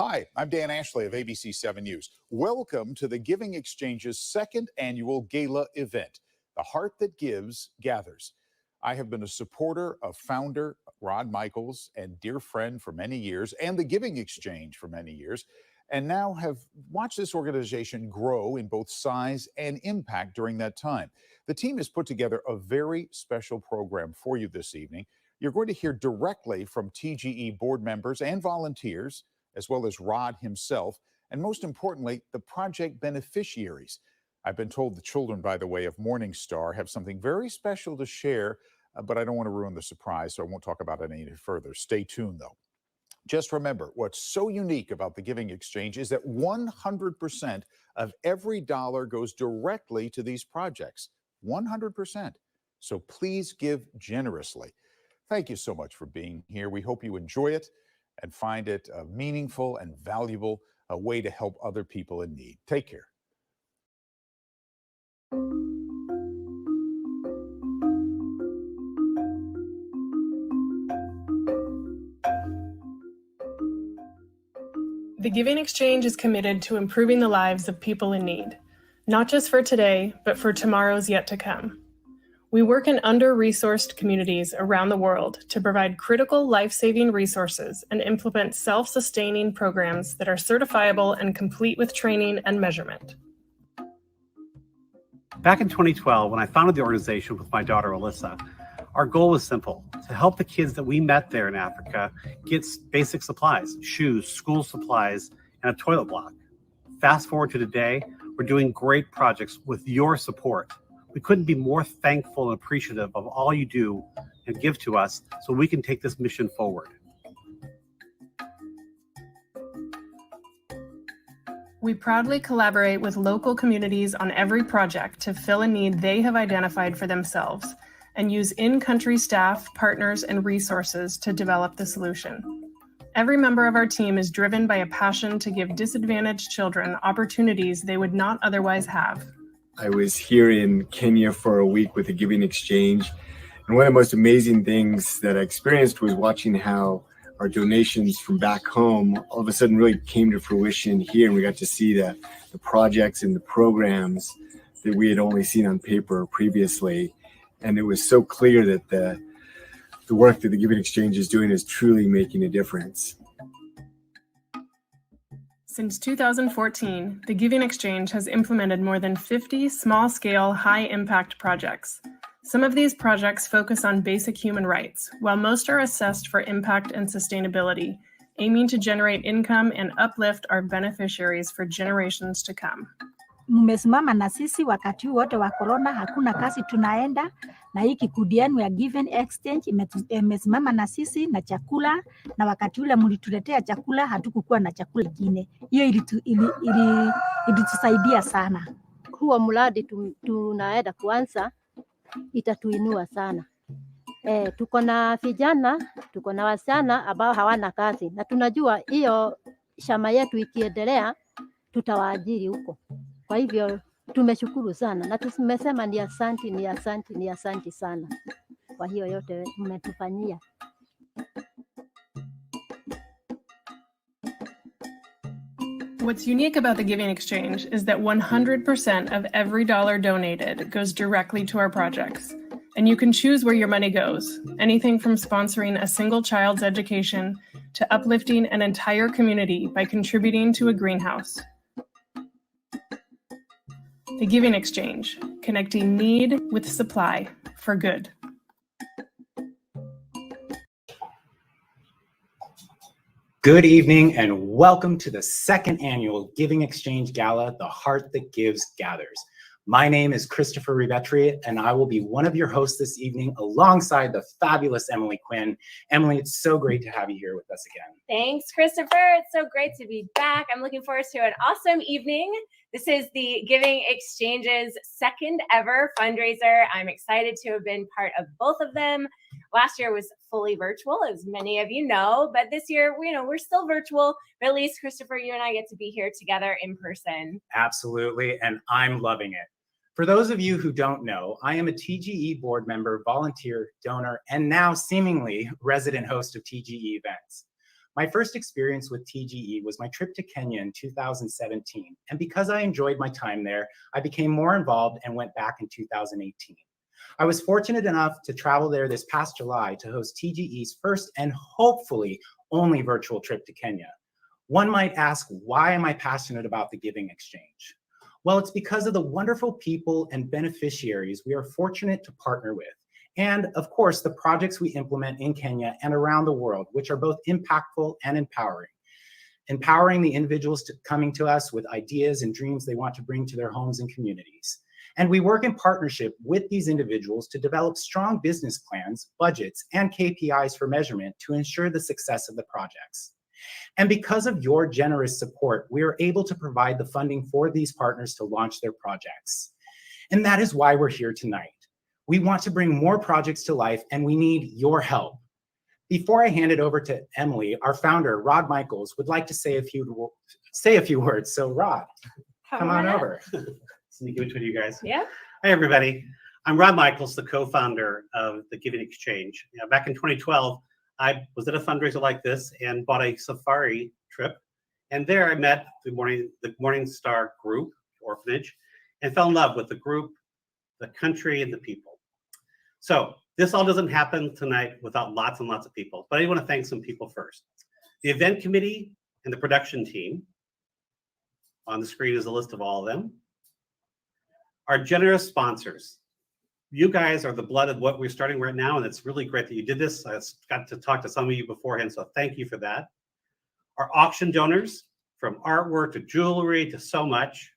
Hi, I'm Dan Ashley of ABC 7 News. Welcome to the Giving Exchange's second annual gala event. The Heart That Gives Gathers. I have been a supporter of founder Rod Michaels and dear friend for many years, and the Giving Exchange for many years, and now have watched this organization grow in both size and impact during that time. The team has put together a very special program for you this evening. You're going to hear directly from TGE board members and volunteers, as well as Rod himself, and most importantly, the project beneficiaries. I've been told the children, by the way, of Morning Star have something very special to share, but I don't want to ruin the surprise, so I won't talk about it any further. Stay tuned, though. Just remember, what's so unique about the Giving Exchange is that 100% of every dollar goes directly to these projects. 100%. So please give generously. Thank you so much for being here. We hope you enjoy it and find it a meaningful and valuable way to help other people in need. Take care. The Giving Exchange is committed to improving the lives of people in need, not just for today, but for tomorrows yet to come. We work in under-resourced communities around the world to provide critical life-saving resources and implement self-sustaining programs that are certifiable and complete with training and measurement. Back in 2012, when I founded the organization with my daughter, Alyssa, our goal was simple: to help the kids that we met there in Africa get basic supplies, shoes, school supplies, and a toilet block. Fast forward to today, we're doing great projects with your support. We couldn't be more thankful and appreciative of all you do and give to us so we can take this mission forward. We proudly collaborate with local communities on every project to fill a need they have identified for themselves and use in-country staff, partners, and resources to develop the solution. Every member of our team is driven by a passion to give disadvantaged children opportunities they would not otherwise have. I was here in Kenya for a week with the Giving Exchange, and one of the most amazing things that I experienced was watching how our donations from back home all of a sudden really came to fruition here, and we got to see the projects and the programs that we had only seen on paper previously. And it was so clear that the work that the Giving Exchange is doing is truly making a difference. Since 2014, the Giving Exchange has implemented more than 50 small-scale, high-impact projects. Some of these projects focus on basic human rights, while most are assessed for impact and sustainability, aiming to generate income and uplift our beneficiaries for generations to come. Mmesimama na sisi wakati wote wa corona, hakuna kazi tunaenda, na hii kikundi yenu ya Giving Exchange imesimama na sisi na chakula, na wakati ule mlituletea chakula hatukukuwa na chakula kingine. Hiyo ilitusaidia sana. Huo mradi tunaenda kuanza itatuinua sana. Tuko na vijana, tuko na wasichana ambao hawana kazi, na tunajua hiyo shamba yetu ikiendelea tutawaajiri huko. Kwa hivyo tumeshukuru sana na tumesema ni asanti sana kwa hiyo yote mmetufanyia. What's unique about the Giving Exchange is that 100% of every dollar donated goes directly to our projects. And you can choose where your money goes, anything from sponsoring a single child's education to uplifting an entire community by contributing to a greenhouse. The Giving Exchange, connecting need with supply for good. Good evening and welcome to the second annual Giving Exchange Gala, The Heart That Gives Gathers. My name is Christopher Rivetri, and I will be one of your hosts this evening alongside the fabulous Emily Quinn. Emily, it's so great to have you here with us again. Thanks, Christopher. It's so great to be back. I'm looking forward to an awesome evening. This is the Giving Exchange's second ever fundraiser. I'm excited to have been part of both of them. Last year was fully virtual, as many of you know, but this year, we're still virtual, but at least, Christopher, you and I get to be here together in person. Absolutely, and I'm loving it. For those of you who don't know, I am a TGE board member, volunteer, donor, and now seemingly resident host of TGE events. My first experience with TGE was my trip to Kenya in 2017. And because I enjoyed my time there, I became more involved and went back in 2018. I was fortunate enough to travel there this past July to host TGE's first and hopefully only virtual trip to Kenya. One might ask, why am I passionate about the Giving Exchange? Well, it's because of the wonderful people and beneficiaries we are fortunate to partner with. And of course, the projects we implement in Kenya and around the world, which are both impactful and empowering. Empowering the individuals coming to us with ideas and dreams they want to bring to their homes and communities. And we work in partnership with these individuals to develop strong business plans, budgets, and KPIs for measurement to ensure the success of the projects. And because of your generous support, we are able to provide the funding for these partners to launch their projects. And that is why we're here tonight. We want to bring more projects to life, and we need your help. Before I hand it over to Emily, our founder, Rod Michaels, would like to say a few words. So Rod, come on over. So give it to you guys. Yeah. Hi, everybody. I'm Rod Michaels, the co-founder of the Giving Exchange. Back in 2012, I was at a fundraiser like this and bought a safari trip. And there I met the Morning Star group, orphanage, and fell in love with the group, the country, and the people. So this all doesn't happen tonight without lots and lots of people, but I want to thank some people first. The event committee and the production team. On the screen is a list of all of them. Our generous sponsors. You guys are the blood of what we're starting right now, and it's really great that you did this. I got to talk to some of you beforehand, so thank you for that. Our auction donors, from artwork to jewelry to so much.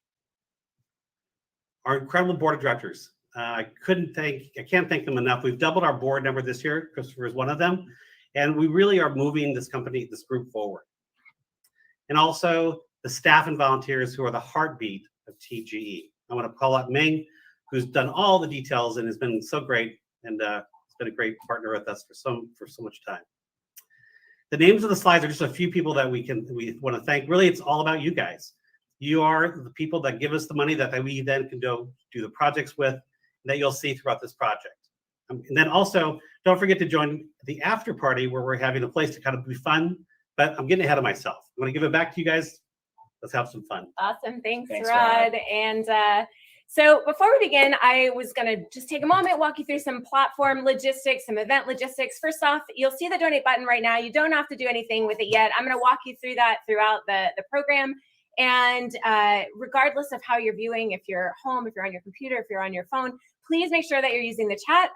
Our incredible board of directors. I can't thank them enough. We've doubled our board number this year. Christopher is one of them. And we really are moving this group forward. And also the staff and volunteers who are the heartbeat of TGE. I want to call out Ming, who's done all the details and has been so great. And has been a great partner with us for so much time. The names of the slides are just a few people that we want to thank. Really, it's all about you guys. You are the people that give us the money that we then can go do the projects with, that you'll see throughout this project. And then also, don't forget to join the after party where we're having a place to kind of be fun, but I'm getting ahead of myself. I'm gonna give it back to you guys. Let's have some fun. Awesome, thanks Rod. And so before we begin, I was gonna just take a moment, walk you through some platform logistics, some event logistics. First off, you'll see the donate button right now. You don't have to do anything with it yet. I'm gonna walk you through that throughout the program. And regardless of how you're viewing, if you're home, if you're on your computer, if you're on your phone, please make sure that you're using the chat.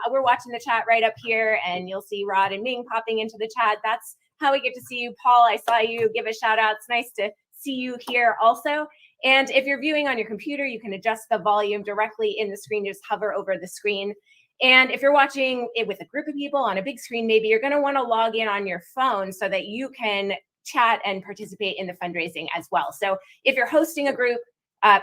We're watching the chat right up here, and you'll see Rod and Ming popping into the chat. That's how we get to see you. Paul, I saw you. Give a shout out. It's nice to see you here also. And if you're viewing on your computer, you can adjust the volume directly in the screen. Just hover over the screen. And if you're watching it with a group of people on a big screen, maybe you're going to want to log in on your phone so that you can chat and participate in the fundraising as well. So if you're hosting a group,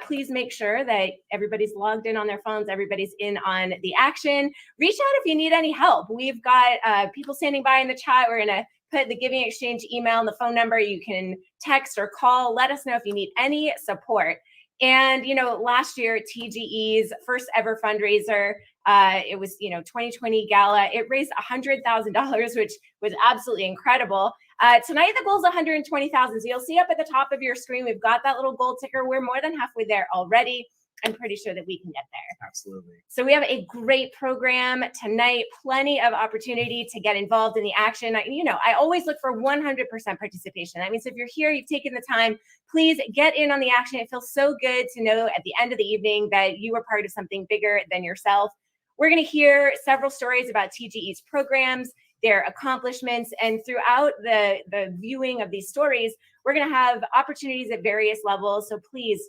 please make sure that everybody's logged in on their phones, everybody's in on the action. Reach out if you need any help. We've got people standing by in the chat. We're gonna put the Giving Exchange email and the phone number. You can text or call. Let us know if you need any support. And, you know, last year, TGE's first ever fundraiser, it was, 2020 gala. It raised $100,000, which was absolutely incredible. Tonight, the goal is 120,000. So you'll see up at the top of your screen, we've got that little gold ticker. We're more than halfway there already. I'm pretty sure that we can get there. Absolutely. So we have a great program tonight, plenty of opportunity to get involved in the action. I always look for 100% participation. That means if you're here, you've taken the time, please get in on the action. It feels so good to know at the end of the evening that you were part of something bigger than yourself. We're going to hear several stories about TGE's programs, their accomplishments, and throughout the viewing of these stories, we're going to have opportunities at various levels. So please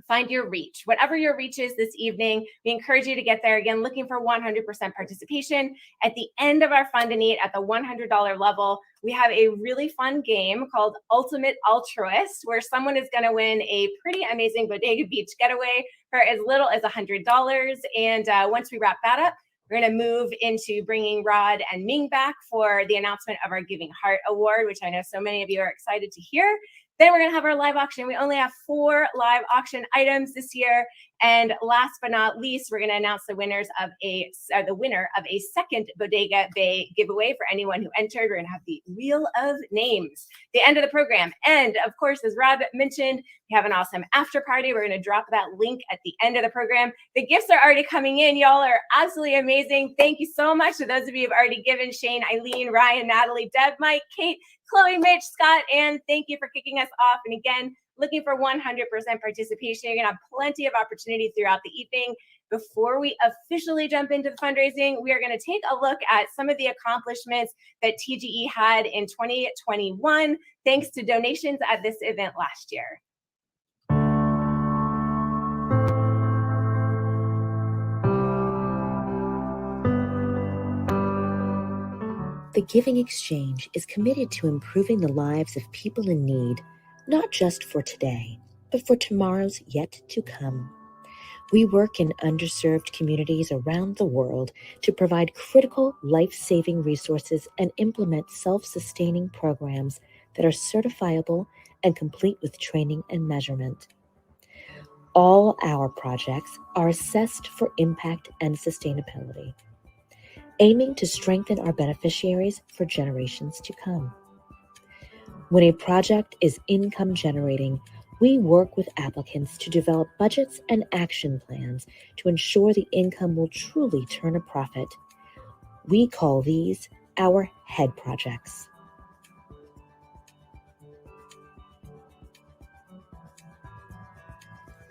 find your reach. Whatever your reach is this evening, we encourage you to get there. Again, looking for 100% participation. At the end of our Fund and Eat at the $100 level, we have a really fun game called Ultimate Altruist, where someone is going to win a pretty amazing Bodega Beach getaway for as little as $100. And once we wrap that up, we're going to move into bringing Rod and Ming back for the announcement of our Giving Heart Award, which I know so many of you are excited to hear. Then we're going to have our live auction. We only have 4 live auction items this year. And last but not least, we're going to announce the winner of a second Bodega Bay giveaway for anyone who entered. We're going to have the Wheel of Names, the end of the program. And of course, as Rob mentioned, we have an awesome after party. We're going to drop that link at the end of the program. The gifts are already coming in. Y'all are absolutely amazing. Thank you so much to those of you who have already given: Shane, Eileen, Ryan, Natalie, Deb, Mike, Kate, Chloe, Mitch, Scott, and thank you for kicking us off. And again, looking for 100% participation. You're going to have plenty of opportunity throughout the evening. Before we officially jump into the fundraising, we are going to take a look at some of the accomplishments that TGE had in 2021, thanks to donations at this event last year. The Giving Exchange is committed to improving the lives of people in need, not just for today, but for tomorrows yet to come. We work in underserved communities around the world to provide critical life-saving resources and implement self-sustaining programs that are certifiable and complete with training and measurement. All our projects are assessed for impact and sustainability, aiming to strengthen our beneficiaries for generations to come. When a project is income generating, we work with applicants to develop budgets and action plans to ensure the income will truly turn a profit. We call these our head projects.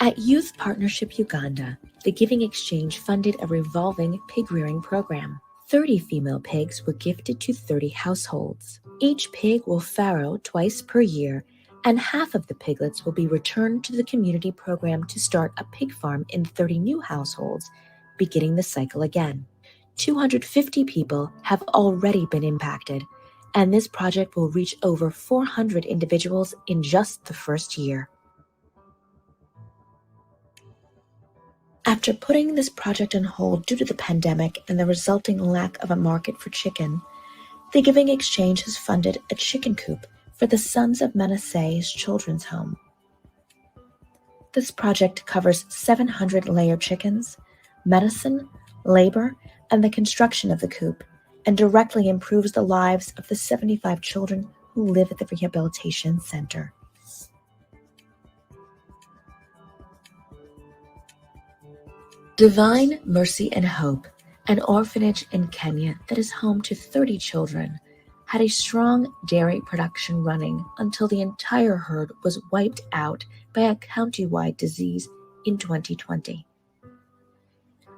At Youth Partnership Uganda, the Giving Exchange funded a revolving pig rearing program. 30 female pigs were gifted to 30 households. Each pig will farrow twice per year, and half of the piglets will be returned to the community program to start a pig farm in 30 new households, beginning the cycle again. 250 people have already been impacted, and this project will reach over 400 individuals in just the first year. After putting this project on hold due to the pandemic and the resulting lack of a market for chicken, the Giving Exchange has funded a chicken coop for the Sons of Manasseh's Children's Home. This project covers 700 layer chickens, medicine, labor, and the construction of the coop, and directly improves the lives of the 75 children who live at the rehabilitation center. Divine Mercy and Hope, an orphanage in Kenya that is home to 30 children, had a strong dairy production running until the entire herd was wiped out by a county-wide disease in 2020.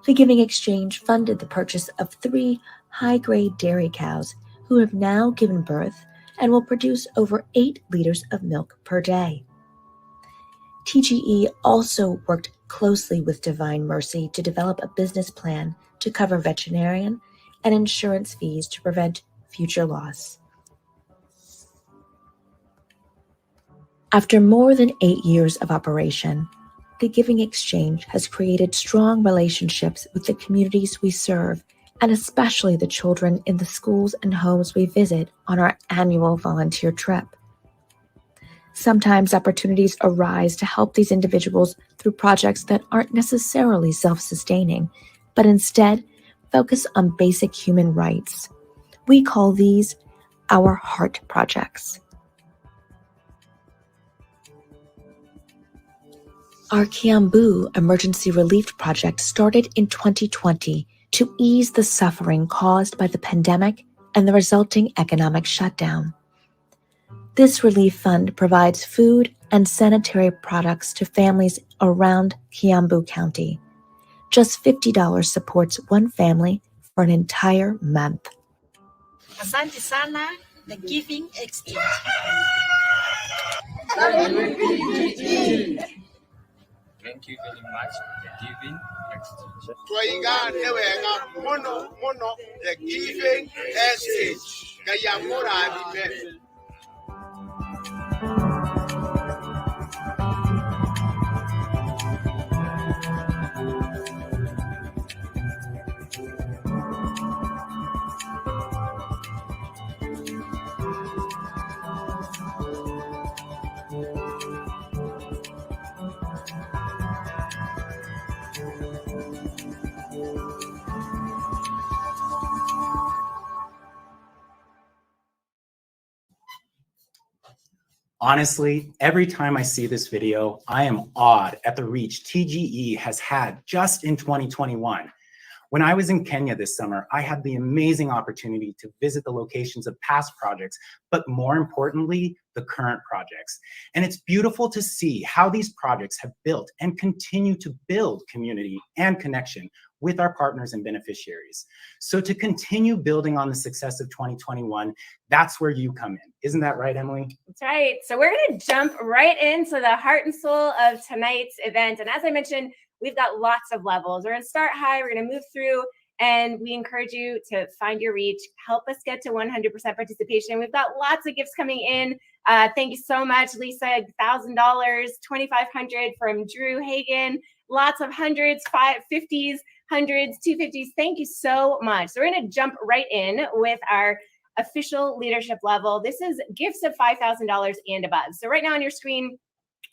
The Giving Exchange funded the purchase of 3 high-grade dairy cows who have now given birth and will produce over 8 liters of milk per day. TGE also worked closely with Divine Mercy to develop a business plan to cover veterinarian and insurance fees to prevent future loss. After more than 8 years of operation, the Giving Exchange has created strong relationships with the communities we serve, and especially the children in the schools and homes we visit on our annual volunteer trip. Sometimes opportunities arise to help these individuals through projects that aren't necessarily self-sustaining, but instead focus on basic human rights. We call these our heart projects. Our Kiambu Emergency Relief Project started in 2020 to ease the suffering caused by the pandemic and the resulting economic shutdown. This relief fund provides food and sanitary products to families around Kiambu County. Just $50 supports one family for an entire month. Asante sana, the Giving Exchange. Thank you very much, the Giving Exchange. The Giving Exchange. Honestly, every time I see this video, I am awed at the reach TGE has had just in 2021. When I was in Kenya this summer, I had the amazing opportunity to visit the locations of past projects, but more importantly, the current projects. And it's beautiful to see how these projects have built and continue to build community and connection with our partners and beneficiaries. So to continue building on the success of 2021, that's where you come in. Isn't that right, Emily? That's right. So we're going to jump right into the heart and soul of tonight's event. And as I mentioned, we've got lots of levels. We're going to start high, we're going to move through, and we encourage you to find your reach, help us get to 100% participation. We've got lots of gifts coming in. Thank you so much, Lisa. $1,000, $2,500 from Drew Hagan, lots of hundreds, 50s, hundreds, 250s. Thank you so much. So we're going to jump right in with our official leadership level. This is gifts of $5,000 and above. So right now on your screen,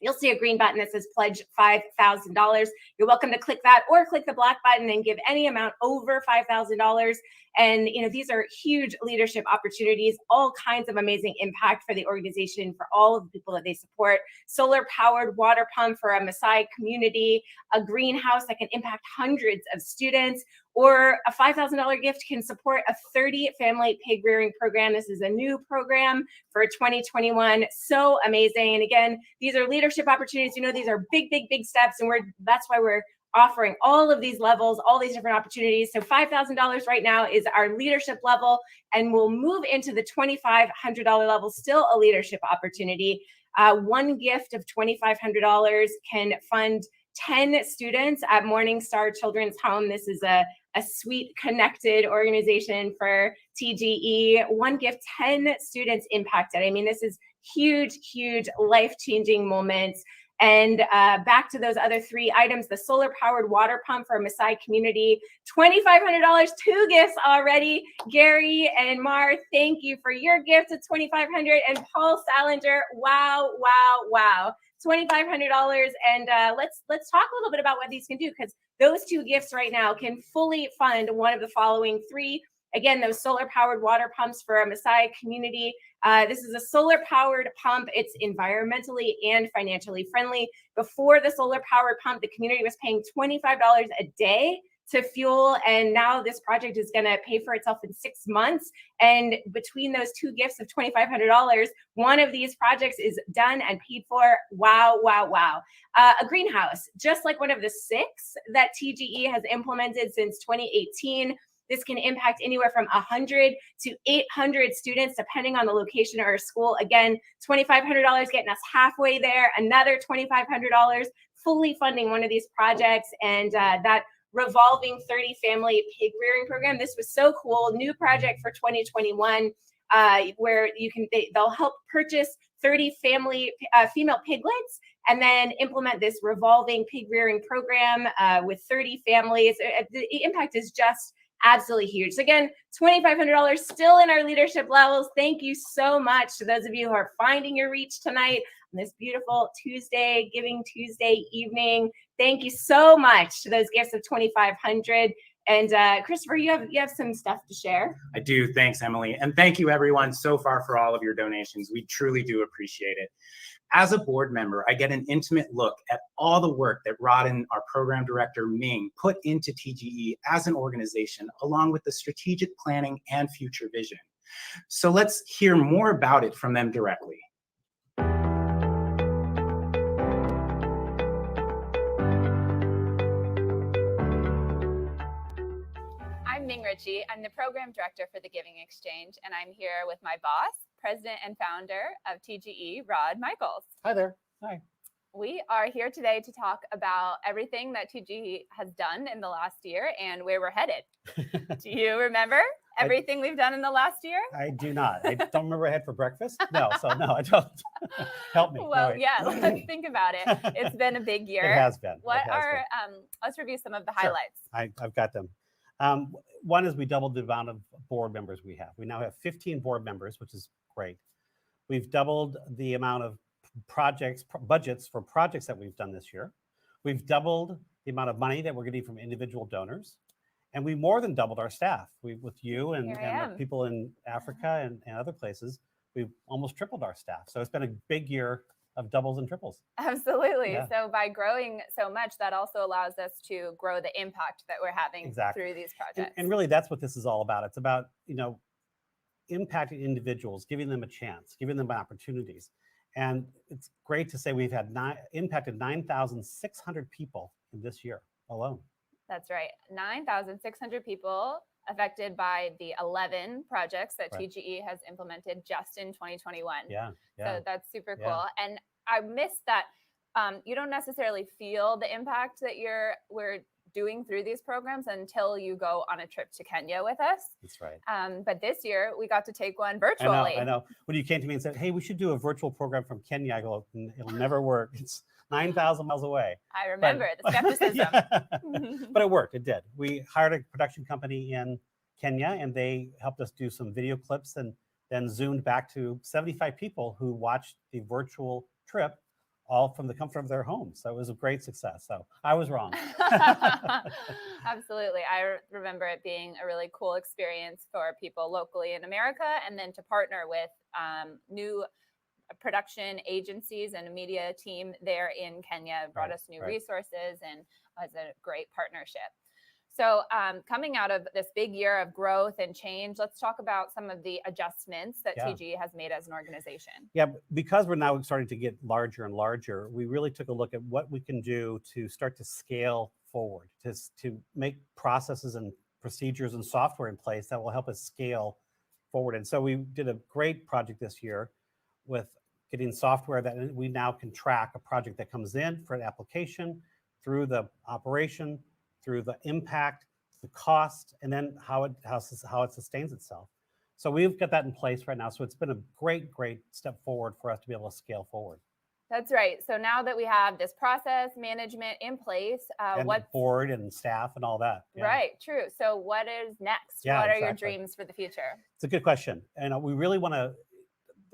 you'll see a green button that says pledge $5,000. You're welcome to click that or click the black button and give any amount over $5,000. And these are huge leadership opportunities, all kinds of amazing impact for the organization, for all of the people that they support. Solar powered water pump for a Maasai community, a greenhouse that can impact hundreds of students, or a $5,000 gift can support a 30 family pig rearing program. This is a new program for 2021. So amazing. And again, these are leadership opportunities. These are big, big, big steps. And that's why we're offering all of these levels, all these different opportunities. So $5,000 right now is our leadership level, and we'll move into the $2,500 level, still a leadership opportunity. One gift of $2,500 can fund 10 students at Morning Star Children's Home. This is a sweet, connected organization for TGE. One gift, 10 students impacted. I mean, this is huge, huge, life-changing moments. And back to those other three items, the solar-powered water pump for a Maasai community, $2,500, 2 gifts already. Gary and Mar, thank you for your gift of $2,500. And Paul Salinger, wow, wow, wow. $2,500. And let's talk a little bit about what these can do, because those 2 gifts right now can fully fund one of the following 3. Again, those solar-powered water pumps for a Maasai community. This is a solar-powered pump. It's environmentally and financially friendly. Before the solar-powered pump, the community was paying $25 a day to fuel, and now this project is going to pay for itself in 6 months. And between those 2 gifts of $2,500, one of these projects is done and paid for. Wow, wow, wow. A greenhouse, just like one of the 6 that TGE has implemented since 2018. This can impact anywhere from 100 to 800 students, depending on the location or school. Again, $2,500 getting us halfway there. Another $2,500 fully funding one of these projects, and that revolving 30 family pig rearing program. This was so cool. New project for 2021, where they'll help purchase 30 family female piglets and then implement this revolving pig rearing program with 30 families. The impact is just absolutely huge. So again, $2,500 still in our leadership levels. Thank you so much to those of you who are finding your reach tonight on this beautiful Tuesday, Giving Tuesday evening. Thank you so much to those gifts of $2,500. And Christopher, you have some stuff to share. I do. Thanks, Emily. And thank you, everyone, so far for all of your donations. We truly do appreciate it. As a board member, I get an intimate look at all the work that Rod and our program director, Ming, put into TGE as an organization, along with the strategic planning and future vision. So let's hear more about it from them directly. I'm Ming Ritchie. I'm the program director for the Giving Exchange, and I'm here with my boss, president and founder of TGE, Rod Michaels. Hi there. Hi. We are here today to talk about everything that TGE has done in the last year and where we're headed. Do you remember everything we've done in the last year? I do not. I don't remember I had for breakfast. No, I don't. Help me. Well, yeah, let's think about it. It's been a big year. It has been. Let's review some of the highlights. I've got them. One is we doubled the amount of board members we have. We now have 15 board members, which is great. We've doubled the amount of budgets for projects that we've done this year. We've doubled the amount of money that we're getting from individual donors. And we more than doubled our staff. With you and the people in Africa and other places, we've almost tripled our staff. So it's been a big year of doubles and triples. Absolutely. Yeah. So by growing so much, that also allows us to grow the impact that we're having through these projects. And really, that's what this is all about. It's about, impacting individuals, giving them a chance, giving them opportunities. And it's great to say we've had impacted 9,600 people in this year alone. That's right. 9,600 people affected by the 11 projects that TGE has implemented just in 2021. Yeah. So that's super cool. And I missed that you don't necessarily feel the impact that we're doing through these programs until you go on a trip to Kenya with us. That's right. But this year we got to take one virtually. I know. When you came to me and said, hey, we should do a virtual program from Kenya, I go, it'll never work. It's 9,000 miles away. I remember the skepticism. But it worked. It did. We hired a production company in Kenya, and they helped us do some video clips and then zoomed back to 75 people who watched the virtual trip all from the comfort of their homes. So it was a great success. So I was wrong. Absolutely. I remember it being a really cool experience for people locally in America, and then to partner with new production agencies and a media team there in Kenya brought us new resources and was a great partnership. So coming out of this big year of growth and change, let's talk about some of the adjustments that TGE has made as an organization. Yeah, because we're now starting to get larger and larger, we really took a look at what we can do to start to scale forward, to make processes and procedures and software in place that will help us scale forward. And so we did a great project this year with getting software that we now can track a project that comes in for an application, through the operation, through the impact, the cost, and then how it sustains itself. So we've got that in place right now. So it's been a great step forward for us to be able to scale forward. That's right. So now that we have this process management in place, and what board and staff and all that. Yeah. Right, true. So what is next? Yeah, what are your dreams for the future? It's a good question. And we really want to,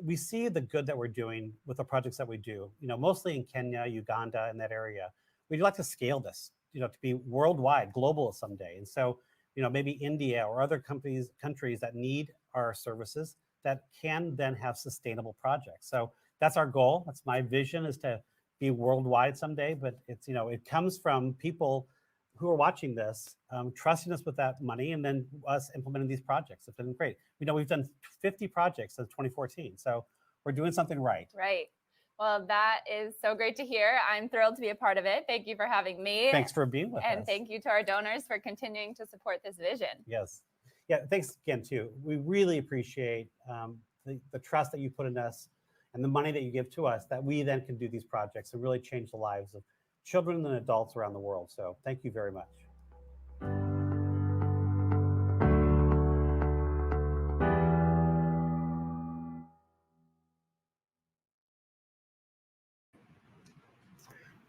we see the good that we're doing with the projects that we do, mostly in Kenya, Uganda, and that area. We'd like to scale this, to be worldwide, global someday. And so, maybe India or other countries that need our services that can then have sustainable projects. So that's our goal. That's my vision, is to be worldwide someday. But it's, it comes from people who are watching this, trusting us with that money, and then us implementing these projects. It's been great. We've done 50 projects since 2014. So we're doing something right. Right. Well, that is so great to hear. I'm thrilled to be a part of it. Thank you for having me. Thanks for being with us. And thank you to our donors for continuing to support this vision. Yes. Yeah, thanks again, too. We really appreciate the trust that you put in us and the money that you give to us, that we then can do these projects and really change the lives of children and adults around the world. So thank you very much.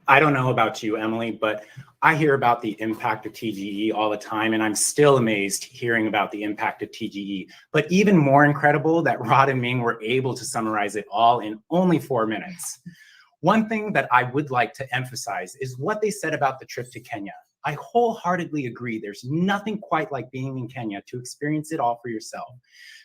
I don't know about you, Emily, but I hear about the impact of TGE all the time, and I'm still amazed hearing about the impact of TGE. But even more incredible that Rod and Ming were able to summarize it all in only 4 minutes. One thing that I would like to emphasize is what they said about the trip to Kenya. I wholeheartedly agree. There's nothing quite like being in Kenya to experience it all for yourself.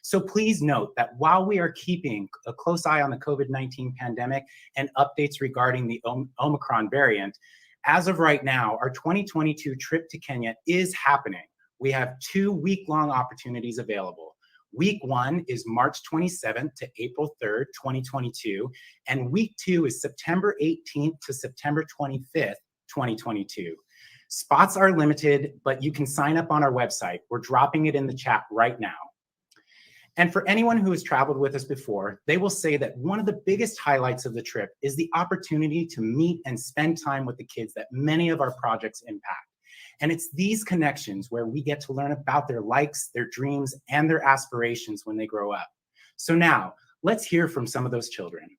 So please note that while we are keeping a close eye on the COVID-19 pandemic and updates regarding the Omicron variant, as of right now, our 2022 trip to Kenya is happening. We have 2 week-long opportunities available. Week 1 is March 27th to April 3rd, 2022, and week 2 is September 18th to September 25th, 2022. Spots are limited, but you can sign up on our website. We're dropping it in the chat right now. And for anyone who has traveled with us before, they will say that one of the biggest highlights of the trip is the opportunity to meet and spend time with the kids that many of our projects impact. And it's these connections where we get to learn about their likes, their dreams, and their aspirations when they grow up. So now, let's hear from some of those children.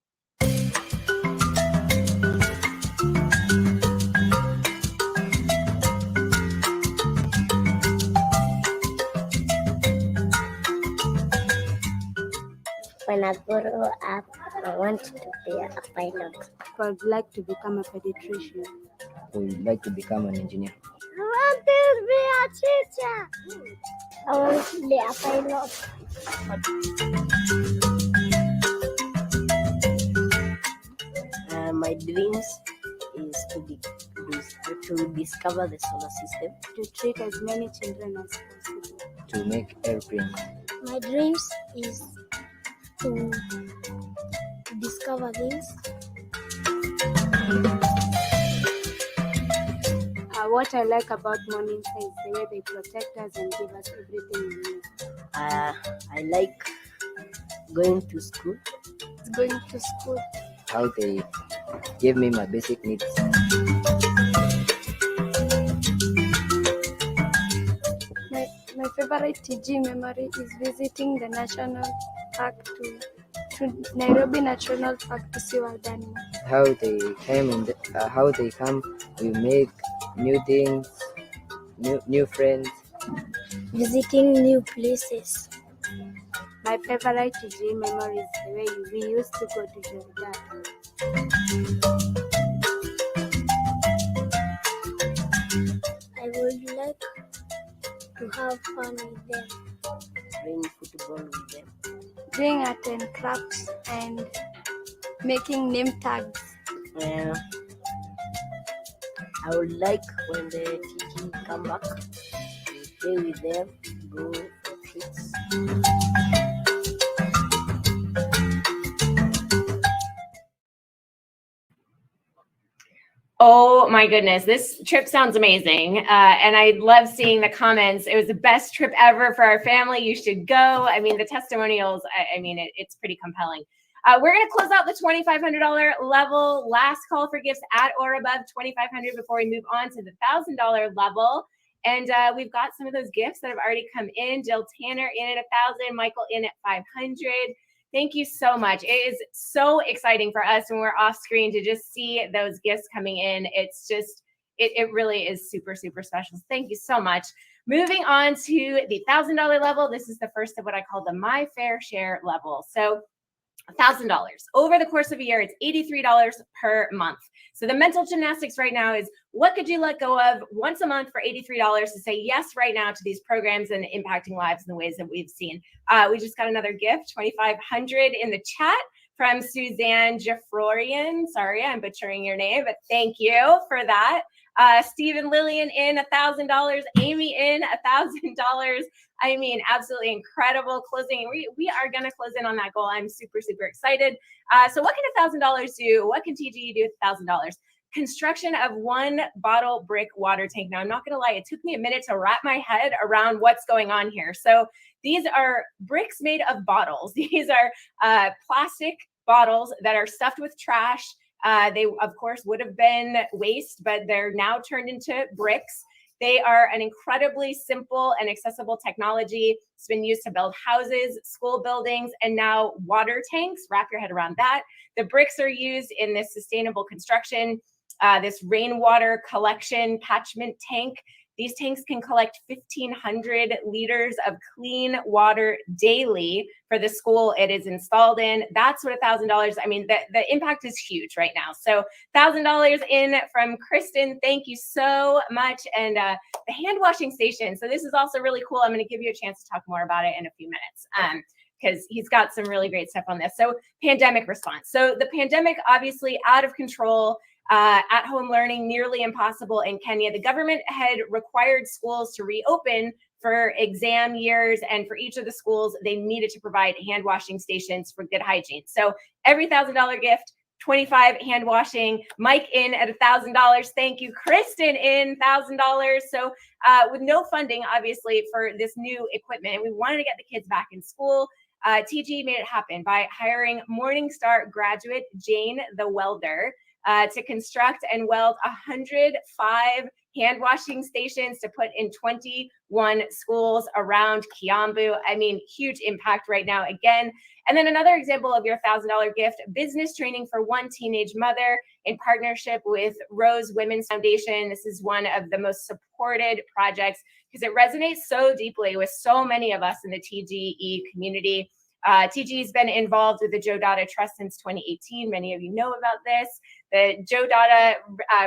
When I grow up, I want to be a pilot. I would like to become a pediatrician. I would like to become an engineer. I want to be a teacher. I want to be a pilot. My dreams is to discover the solar system. To treat as many children as possible. To make airplanes. My dreams is to discover things. What I like about Morning Star is the way they protect us and give us everything we need. I like going to school. Going to school. How they give me my basic needs. My favorite TG memory is visiting the national park to Nairobi National Park to see wild animals. How they come, we make new things, new friends. Visiting new places. My favorite TG memory is the way we used to go to Jordan. I would like to have fun with them. Playing football with them. Doing art and crafts and making name tags. I would like when the TG come back, we play with them, go for trips. Oh my goodness, this trip sounds amazing. And I love seeing the comments. It was the best trip ever for our family. You should go. I mean, the testimonials, it's pretty compelling. We're going to close out the $2,500 level. Last call for gifts at or above $2,500 before we move on to the $1,000 level. And we've got some of those gifts that have already come in. Jill Tanner in at 1,000, Michael in at 500. Thank you so much. It is so exciting for us when we're off screen to just see those gifts coming in. It's just, it really is super, super special. Thank you so much. Moving on to the $1,000 level. This is the first of what I call the My Fair Share level. So $1,000 over the course of a year, it's $83 per month. So the mental gymnastics right now is what could you let go of once a month for $83 to say yes right now to these programs and impacting lives in the ways that we've seen. We just got another gift, $2,500 in the chat from Suzanne Jeffrorian. Sorry, I'm butchering your name, but thank you for that. Stephen Lillian in $1,000, Amy in $1,000. I mean, absolutely incredible closing. We are going to close in on that goal. I'm super, super excited. So what can $1,000 do? What can TGE do with $1,000? Construction of one bottle brick water tank. Now, I'm not going to lie. It took me a minute to wrap my head around what's going on here. So these are bricks made of bottles. These are plastic bottles that are stuffed with trash. They, of course, would have been waste, but they're now turned into bricks. They are an incredibly simple and accessible technology. It's been used to build houses, school buildings, and now water tanks. Wrap your head around that. The bricks are used in this sustainable construction, this rainwater collection catchment tank. These tanks can collect 1,500 liters of clean water daily for the school it is installed in. That's what $1,000, I mean, the impact is huge right now. So $1,000 in from Kristen. Thank you so much. And the hand washing station. So this is also really cool. I'm going to give you a chance to talk more about it in a few minutes. Because he's got some really great stuff on this. So pandemic response. So the pandemic, obviously out of control, at-home learning nearly impossible in Kenya. The government had required schools to reopen for exam years, and for each of the schools, they needed to provide hand washing stations for good hygiene. So every $1,000 gift, 25 hand washing. Mike in at $1,000. Thank you. Kristen in $1,000. So with no funding, obviously, for this new equipment, we wanted to get the kids back in school. TG made it happen by hiring Morningstar graduate Jane the welder to construct and weld 105 hand washing stations to put in 21 schools around Kiambu. I mean, huge impact right now again. And then another example of your $1,000 gift, business training for one teenage mother in partnership with Rose Women's Foundation. This is one of the most supported projects because it resonates so deeply with so many of us in the TGE community. TG has been involved with the Joe Dada Trust since 2018. Many of you know about this. The Joe Dada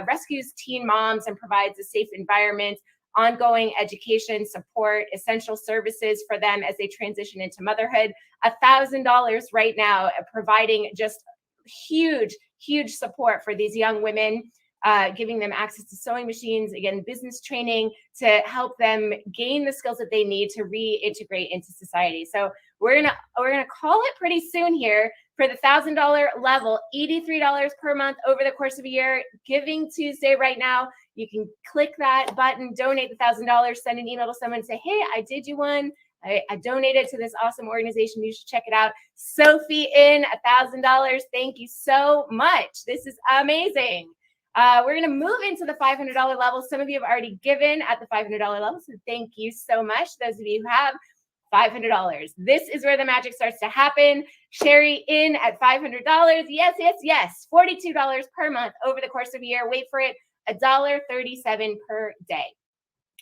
rescues teen moms and provides a safe environment, ongoing education, support, essential services for them as they transition into motherhood. $1,000 right now, providing just huge huge support for these young women, giving them access to sewing machines, again, business training to help them gain the skills that they need to reintegrate into society. So we're gonna call it pretty soon here for the $1,000 level, $83 per month over the course of a year. Giving Tuesday right now. You can click that button, donate the $1,000, send an email to someone and say, hey, I did you one. I donated to this awesome organization. You should check it out. Sophie in $1,000. Thank you so much. This is amazing. We're going to move into the $500 level. Some of you have already given at the $500 level, so thank you so much. Those of you who have $500. This is where the magic starts to happen. Sherry in at $500. Yes, yes, yes. $42 per month over the course of a year. Wait for it. $1.37 per day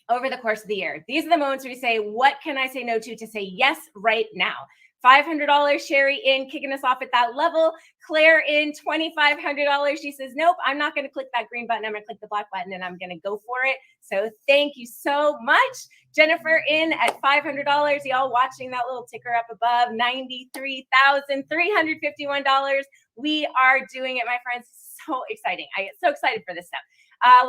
over the course of the year. These are the moments where you say, what can I say no to say yes right now? $500, Sherry in, kicking us off at that level. Claire in, $2,500. She says, nope, I'm not going to click that green button. I'm going to click the black button and I'm going to go for it. So thank you so much. Jennifer in at $500. Y'all watching that little ticker up above, $93,351. We are doing it, my friends. So exciting. I get so excited for this stuff.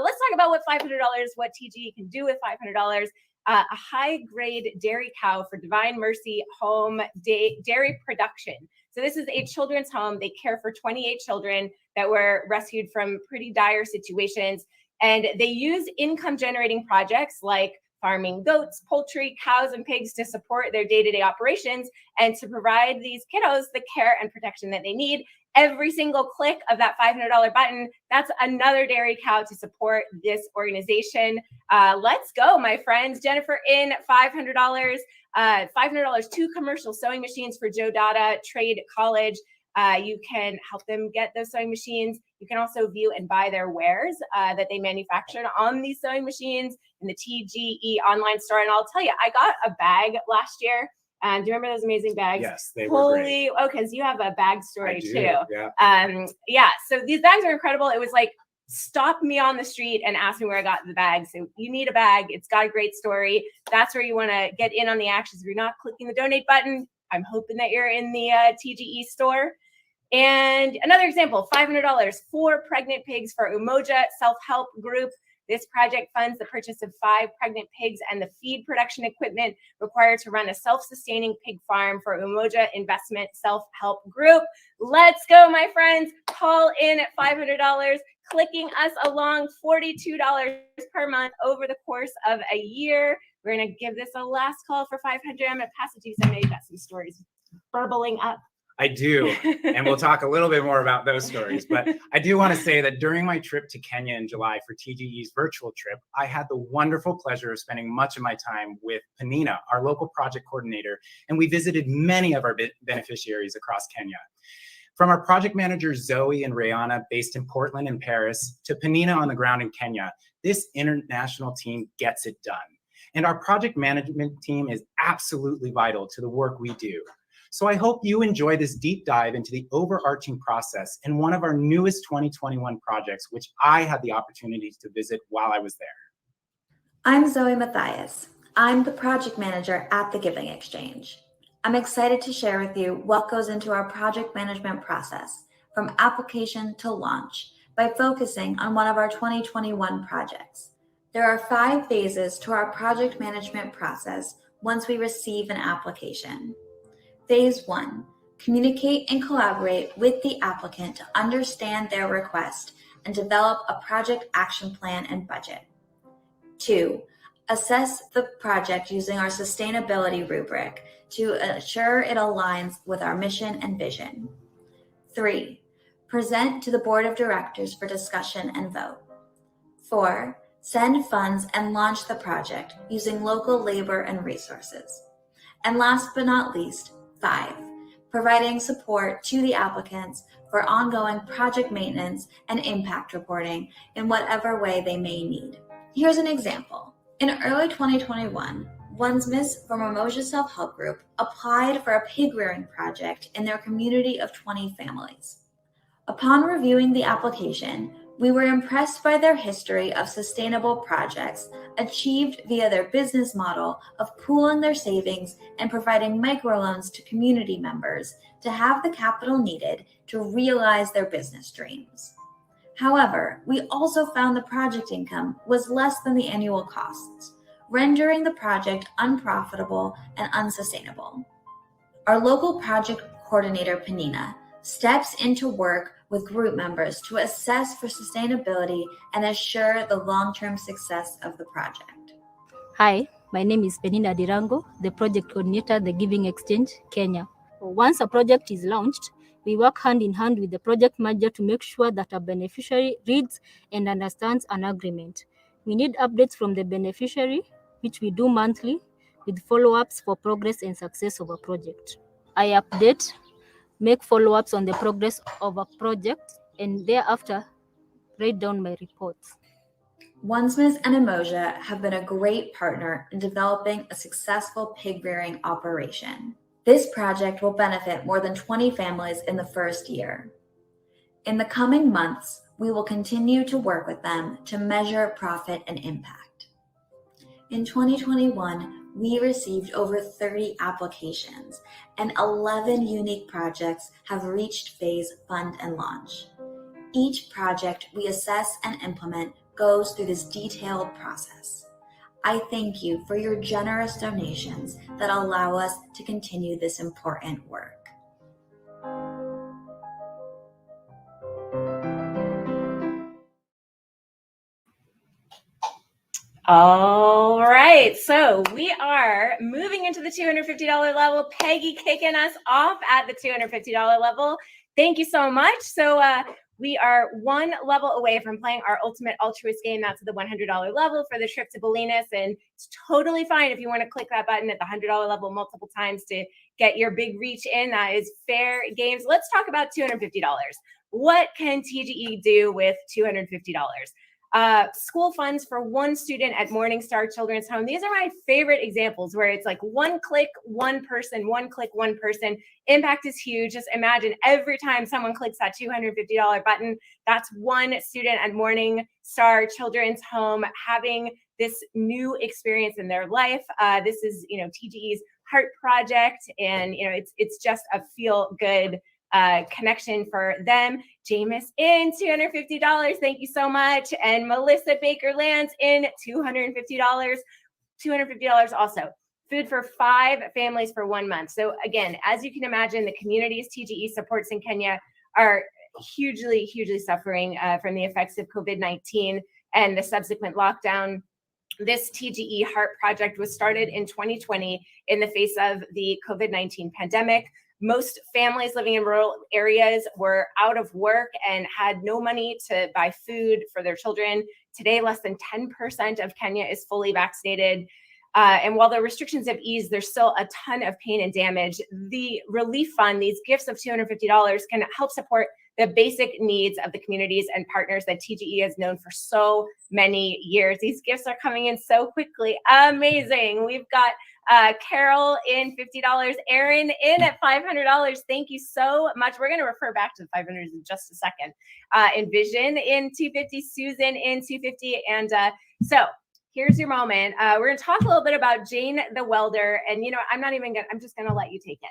Let's talk about what $500, what TGE can do with $500. A high-grade dairy cow for Divine Mercy Home Dairy Production. So this is a children's home. They care for 28 children that were rescued from pretty dire situations. And they use income-generating projects like farming goats, poultry, cows, and pigs to support their day-to-day operations and to provide these kiddos the care and protection that they need. Every single click of that $500 button, that's another dairy cow to support this organization. Let's go, my friends. Jennifer in $500. $500, 2 commercial sewing machines for Joe Dada Trade College. You can help them get those sewing machines. You can also view and buy their wares that they manufactured on these sewing machines in the TGE online store. And I'll tell you, I got a bag last year. Do you remember those amazing bags? Yes, they were great. Oh, because you have a bag story too. Yeah. So these bags are incredible. It was like, stop me on the street and ask me where I got the bag. So you need a bag. It's got a great story. That's where you want to get in on the actions. If you're not clicking the donate button, I'm hoping that you're in the TGE store. And another example, $500, 4 pregnant pigs for Umoja Self-Help Group. This project funds the purchase of 5 pregnant pigs and the feed production equipment required to run a self-sustaining pig farm for Umoja Investment Self-Help Group. Let's go, my friends. Call in at $500, clicking us along, $42 per month over the course of a year. We're going to give this a last call for $500. I'm going to pass it to you. Somebody got some stories burbling up. I do. And we'll talk a little bit more about those stories. But I do want to say that during my trip to Kenya in July for TGE's virtual trip, I had the wonderful pleasure of spending much of my time with Penina, our local project coordinator, and we visited many of our beneficiaries across Kenya. From our project managers, Zoe and Rayana, based in Portland and Paris, to Penina on the ground in Kenya, this international team gets it done. And our project management team is absolutely vital to the work we do. So I hope you enjoy this deep dive into the overarching process in one of our newest 2021 projects, which I had the opportunity to visit while I was there. I'm Zoe Matthias. I'm the project manager at the Giving Exchange. I'm excited to share with you what goes into our project management process from application to launch by focusing on one of our 2021 projects. There are 5 phases to our project management process once we receive an application. Phase 1, communicate and collaborate with the applicant to understand their request and develop a project action plan and budget. 2, assess the project using our sustainability rubric to ensure it aligns with our mission and vision. 3, present to the board of directors for discussion and vote. 4, send funds and launch the project using local labor and resources. And last but not least, 5, providing support to the applicants for ongoing project maintenance and impact reporting in whatever way they may need. Here's an example. In early 2021, one Miss from Umoja Self-Help Group applied for a pig rearing project in their community of 20 families. Upon reviewing the application, We were impressed by their history of sustainable projects achieved via their business model of pooling their savings and providing microloans to community members to have the capital needed to realize their business dreams. However, we also found the project income was less than the annual costs, rendering the project unprofitable and unsustainable. Our local project coordinator, Panina, steps into work with group members to assess for sustainability and assure the long-term success of the project. Hi, my name is Penina Dirango, the project coordinator at the Giving Exchange, Kenya. Once a project is launched, we work hand in hand with the project manager to make sure that a beneficiary reads and understands an agreement. We need updates from the beneficiary, which we do monthly, with follow-ups for progress and success of a project. I update, make follow-ups on the progress of a project, and thereafter write down my reports. Wansmith and Emoja have been a great partner in developing a successful pig rearing operation. This project will benefit more than 20 families in the first year. In the coming months, we will continue to work with them to measure profit and impact. In 2021, we received over 30 applications and 11 unique projects have reached phase fund and launch. Each project we assess and implement goes through this detailed process. I thank you for your generous donations that allow us to continue this important work. All right, so we are moving into the $250 level. Peggy kicking us off at the $250 level. Thank you so much. So we are one level away from playing our ultimate altruist game. That's the $100 level for the trip to Bolinas. And it's totally fine if you want to click that button at the $100 level multiple times to get your big reach in. That is fair game. So let's talk about $250. What can TGE do with $250? School funds for one student at Morningstar Children's Home. These are my favorite examples where it's like one click, one person, one click, one person. Impact is huge. Just imagine every time someone clicks that $250 button, that's one student at Morningstar Children's Home having this new experience in their life. This is, TGE's Heart Project, and it's just a feel good connection for them. Jameis in $250. Thank you so much. And Melissa Baker lands in $250. $250 also. Food for 5 families for 1 month. So again, as you can imagine, the communities TGE supports in Kenya are hugely, hugely suffering from the effects of COVID-19 and the subsequent lockdown. This TGE Heart Project was started in 2020 in the face of the COVID-19 pandemic. Most families living in rural areas were out of work and had no money to buy food for their children. Today, less than 10% of Kenya is fully vaccinated. And while the restrictions have eased, there's still a ton of pain and damage. The relief fund, these gifts of $250, can help support the basic needs of the communities and partners that TGE has known for so many years. These gifts are coming in so quickly. Amazing. We've got Carol in $50, Aaron in at $500. Thank you so much. We're going to refer back to the 500 in just a second. Envision in $250, Susan in $250. And so here's your moment. We're going to talk a little bit about Jane the welder. And, I'm just going to let you take it.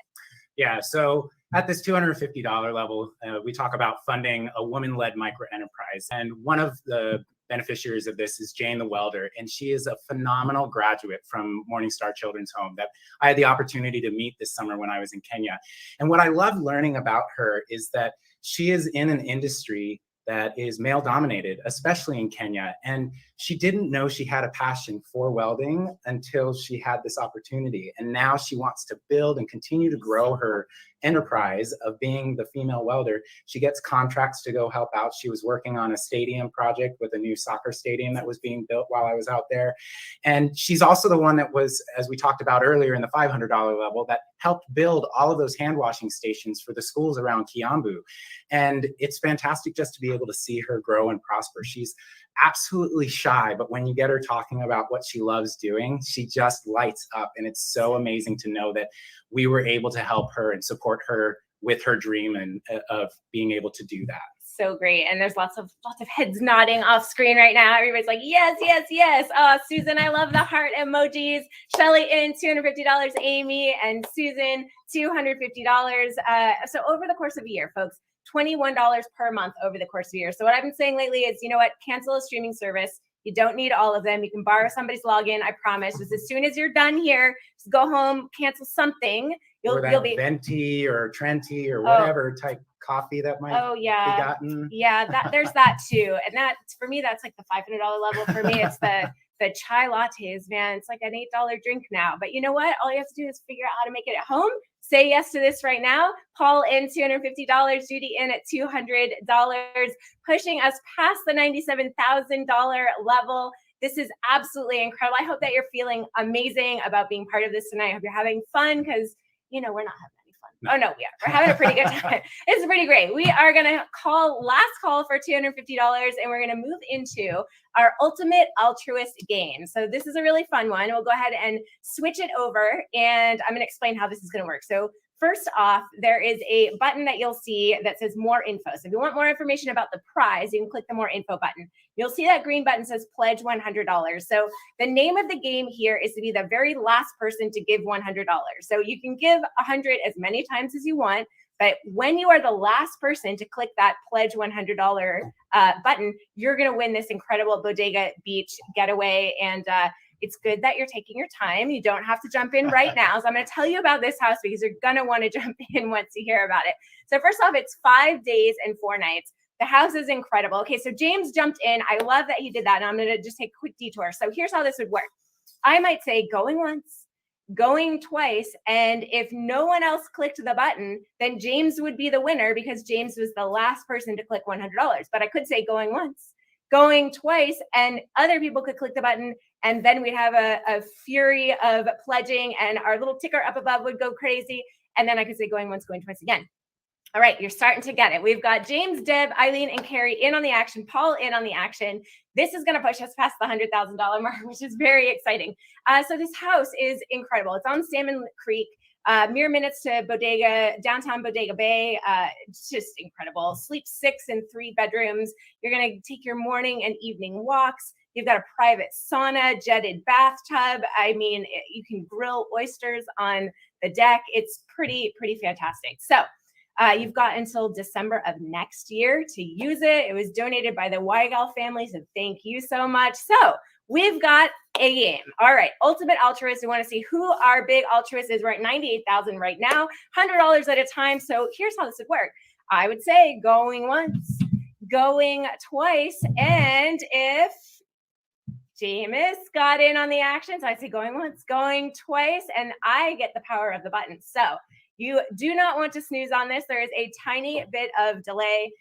Yeah, so at this $250 level, we talk about funding a woman-led micro-enterprise. And one of the beneficiaries of this is Jane the welder, and she is a phenomenal graduate from Morningstar Children's Home that I had the opportunity to meet this summer when I was in Kenya. And what I love learning about her is that she is in an industry that is male dominated, especially in Kenya. And she didn't know she had a passion for welding until she had this opportunity. And now she wants to build and continue to grow her enterprise of being the female welder. She gets contracts to go help out. She was working on a stadium project with a new soccer stadium that was being built while I was out there. And she's also the one that was, as we talked about earlier in the $500 level, that helped build all of those hand washing stations for the schools around Kiambu. And it's fantastic just to be able to see her grow and prosper. She's absolutely shy, but when you get her talking about what she loves doing, she just lights up. And it's so amazing to know that we were able to help her and support her with her dream and of being able to do that. so great. And there's lots of heads nodding off screen right now. Everybody's like, yes, yes, yes. Oh, Susan, I love the heart emojis. Shelly in $250, Amy and Susan, $250. So over the course of a year, folks, $21 per month over the course of a year. So what I've been saying lately is, you know what? Cancel a streaming service. You don't need all of them. You can borrow somebody's login. I promise. Just as soon as you're done here, just go home, cancel something. You'll be venti or Trenti or whatever type coffee that might be gotten. Yeah, there's that too. And that, for me, that's like the $500 level. For me, it's the chai lattes, man. It's like an $8 drink now. But you know what? All you have to do is figure out how to make it at home. Say yes to this right now. Paul in $250, Judy in at $200, pushing us past the $97,000 level. This is absolutely incredible. I hope that you're feeling amazing about being part of this tonight. I hope you're having fun because, you know, we're not having any fun. Oh, no, we are. We're having a pretty good time. It's pretty great. We are going to last call for $250, and we're going to move into our ultimate altruist game. So this is a really fun one. We'll go ahead and switch it over, and I'm going to explain how this is going to work. So first off, there is a button that you'll see that says more info. So if you want more information about the prize, you can click the more info button. You'll see that green button says pledge $100. So the name of the game here is to be the very last person to give $100. So you can give 100 as many times as you want, but when you are the last person to click that pledge $100 button, you're going to win this incredible Bodega Beach getaway. And it's good that you're taking your time. You don't have to jump in right now. So I'm going to tell you about this house because you're going to want to jump in once you hear about it. So first off, it's 5 days and 4 nights. The house is incredible. Okay, so James jumped in. I love that he did that. And I'm going to just take a quick detour. So here's how this would work. I might say going once, going twice, and if no one else clicked the button, then James would be the winner because James was the last person to click $100. But I could say going once, going twice, and other people could click the button, and then we'd have a fury of pledging, and our little ticker up above would go crazy, and then I could say going once, going twice again. All right, you're starting to get it. We've got James, Deb, Eileen, and Carrie in on the action, Paul in on the action. This is going to push us past the $100,000 mark, which is very exciting. So this house is incredible. It's on Salmon Creek, mere minutes to downtown Bodega Bay. It's just incredible. Sleep 6 and 3 bedrooms. You're going to take your morning and evening walks. You've got a private sauna, jetted bathtub. I mean, you can grill oysters on the deck. It's pretty fantastic. So you've got until December of next year to use it. It was donated by the Weigel family, so thank you so much. So we've got a game. All right, Ultimate Altruist. We want to see who our big altruist is. We're at 98,000 right now, $100 at a time. So here's how this would work. I would say going once, going twice, and if James got in on the action, so I'd say going once, going twice, and I get the power of the button. So you do not want to snooze on this. There is a tiny bit of delay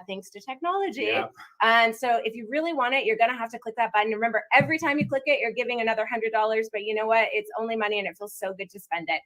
thanks to technology. Yeah. And so if you really want it, you're going to have to click that button. Remember, every time you click it, you're giving another $100. But you know what? It's only money and it feels so good to spend it.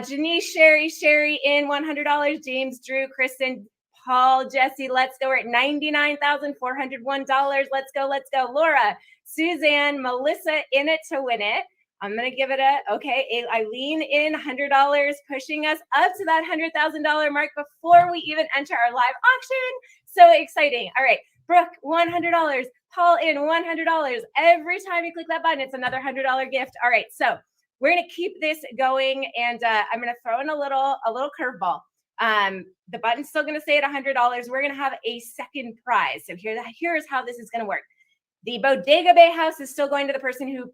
Janice, Sherry in $100. James, Drew, Kristen, Paul, Jesse, let's go. We're at $99,401. Let's go. Laura, Suzanne, Melissa in it to win it. I'm going to give it okay. Eileen in $100, pushing us up to that $100,000 mark before we even enter our live auction. So exciting. All right. Brooke, $100. Paul in $100. Every time you click that button, it's another $100 gift. All right. So we're going to keep this going, and I'm going to throw in a little curveball. The button's still going to stay at $100. We're going to have a second prize. So here's how this is going to work. The Bodega Bay house is still going to the person who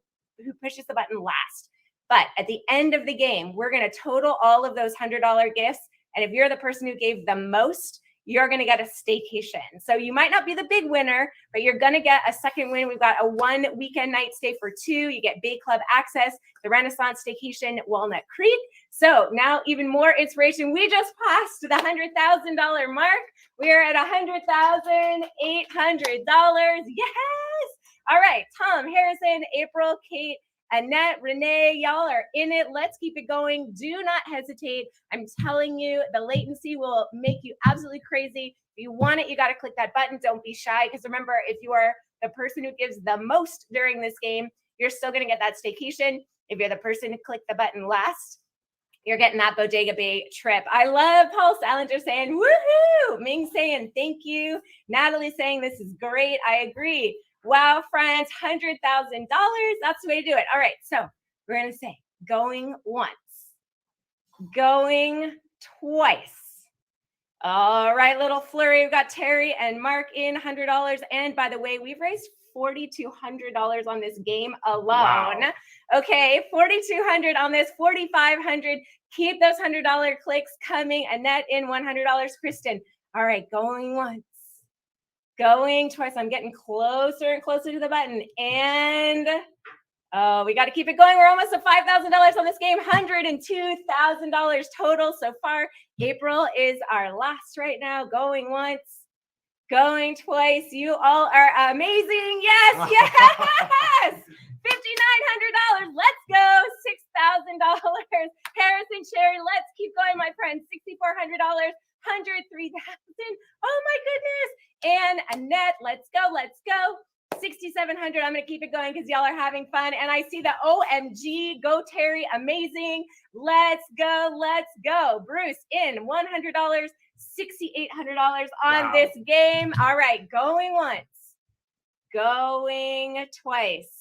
pushes the button last. But at the end of the game, we're going to total all of those $100 gifts. And if you're the person who gave the most, you're going to get a staycation. So you might not be the big winner, but you're going to get a second win. We've got a 1 weekend night stay for 2. You get Bay Club access, the Renaissance Staycation, Walnut Creek. So now even more inspiration. We just passed the $100,000 mark. We are at $100,800. Yes. All right. Tom, Harrison, April, Kate, Annette, Renee, y'all are in it. Let's keep it going. Do not hesitate. I'm telling you, the latency will make you absolutely crazy. If you want it, you got to click that button. Don't be shy. Because remember, if you are the person who gives the most during this game, you're still going to get that staycation. If you're the person who clicked the button last, you're getting that Bodega Bay trip. I love Paul Salinger saying, woohoo! Ming saying, thank you. Natalie saying, this is great. I agree. Wow, friends, $100,000. That's the way to do it. All right, so we're going to say going once, going twice. All right, little flurry. We've got Terry and Mark in $100. And by the way, we've raised $4,200 on this game alone. Wow. Okay, $4,200 on this, $4,500. Keep those $100 clicks coming. Annette in $100. Kristen. All right, going once, going twice. I'm getting closer and closer to the button. And oh, we got to keep it going. We're almost at $5,000 on this game. $102,000 total so far. April is our last right now. Going once, going twice. You all are amazing. Yes, yes. $5,900. Let's go. $6,000. Harrison Sherry, let's keep going, my friends. $6,400. $103,000. Oh my goodness. And Annette, let's go. Let's go. $6,700. I'm going to keep it going because y'all are having fun. And I see the OMG. Go, Terry. Amazing. Let's go. Let's go. Bruce in $100. $6,800 on this game. All right. Going once. Going twice.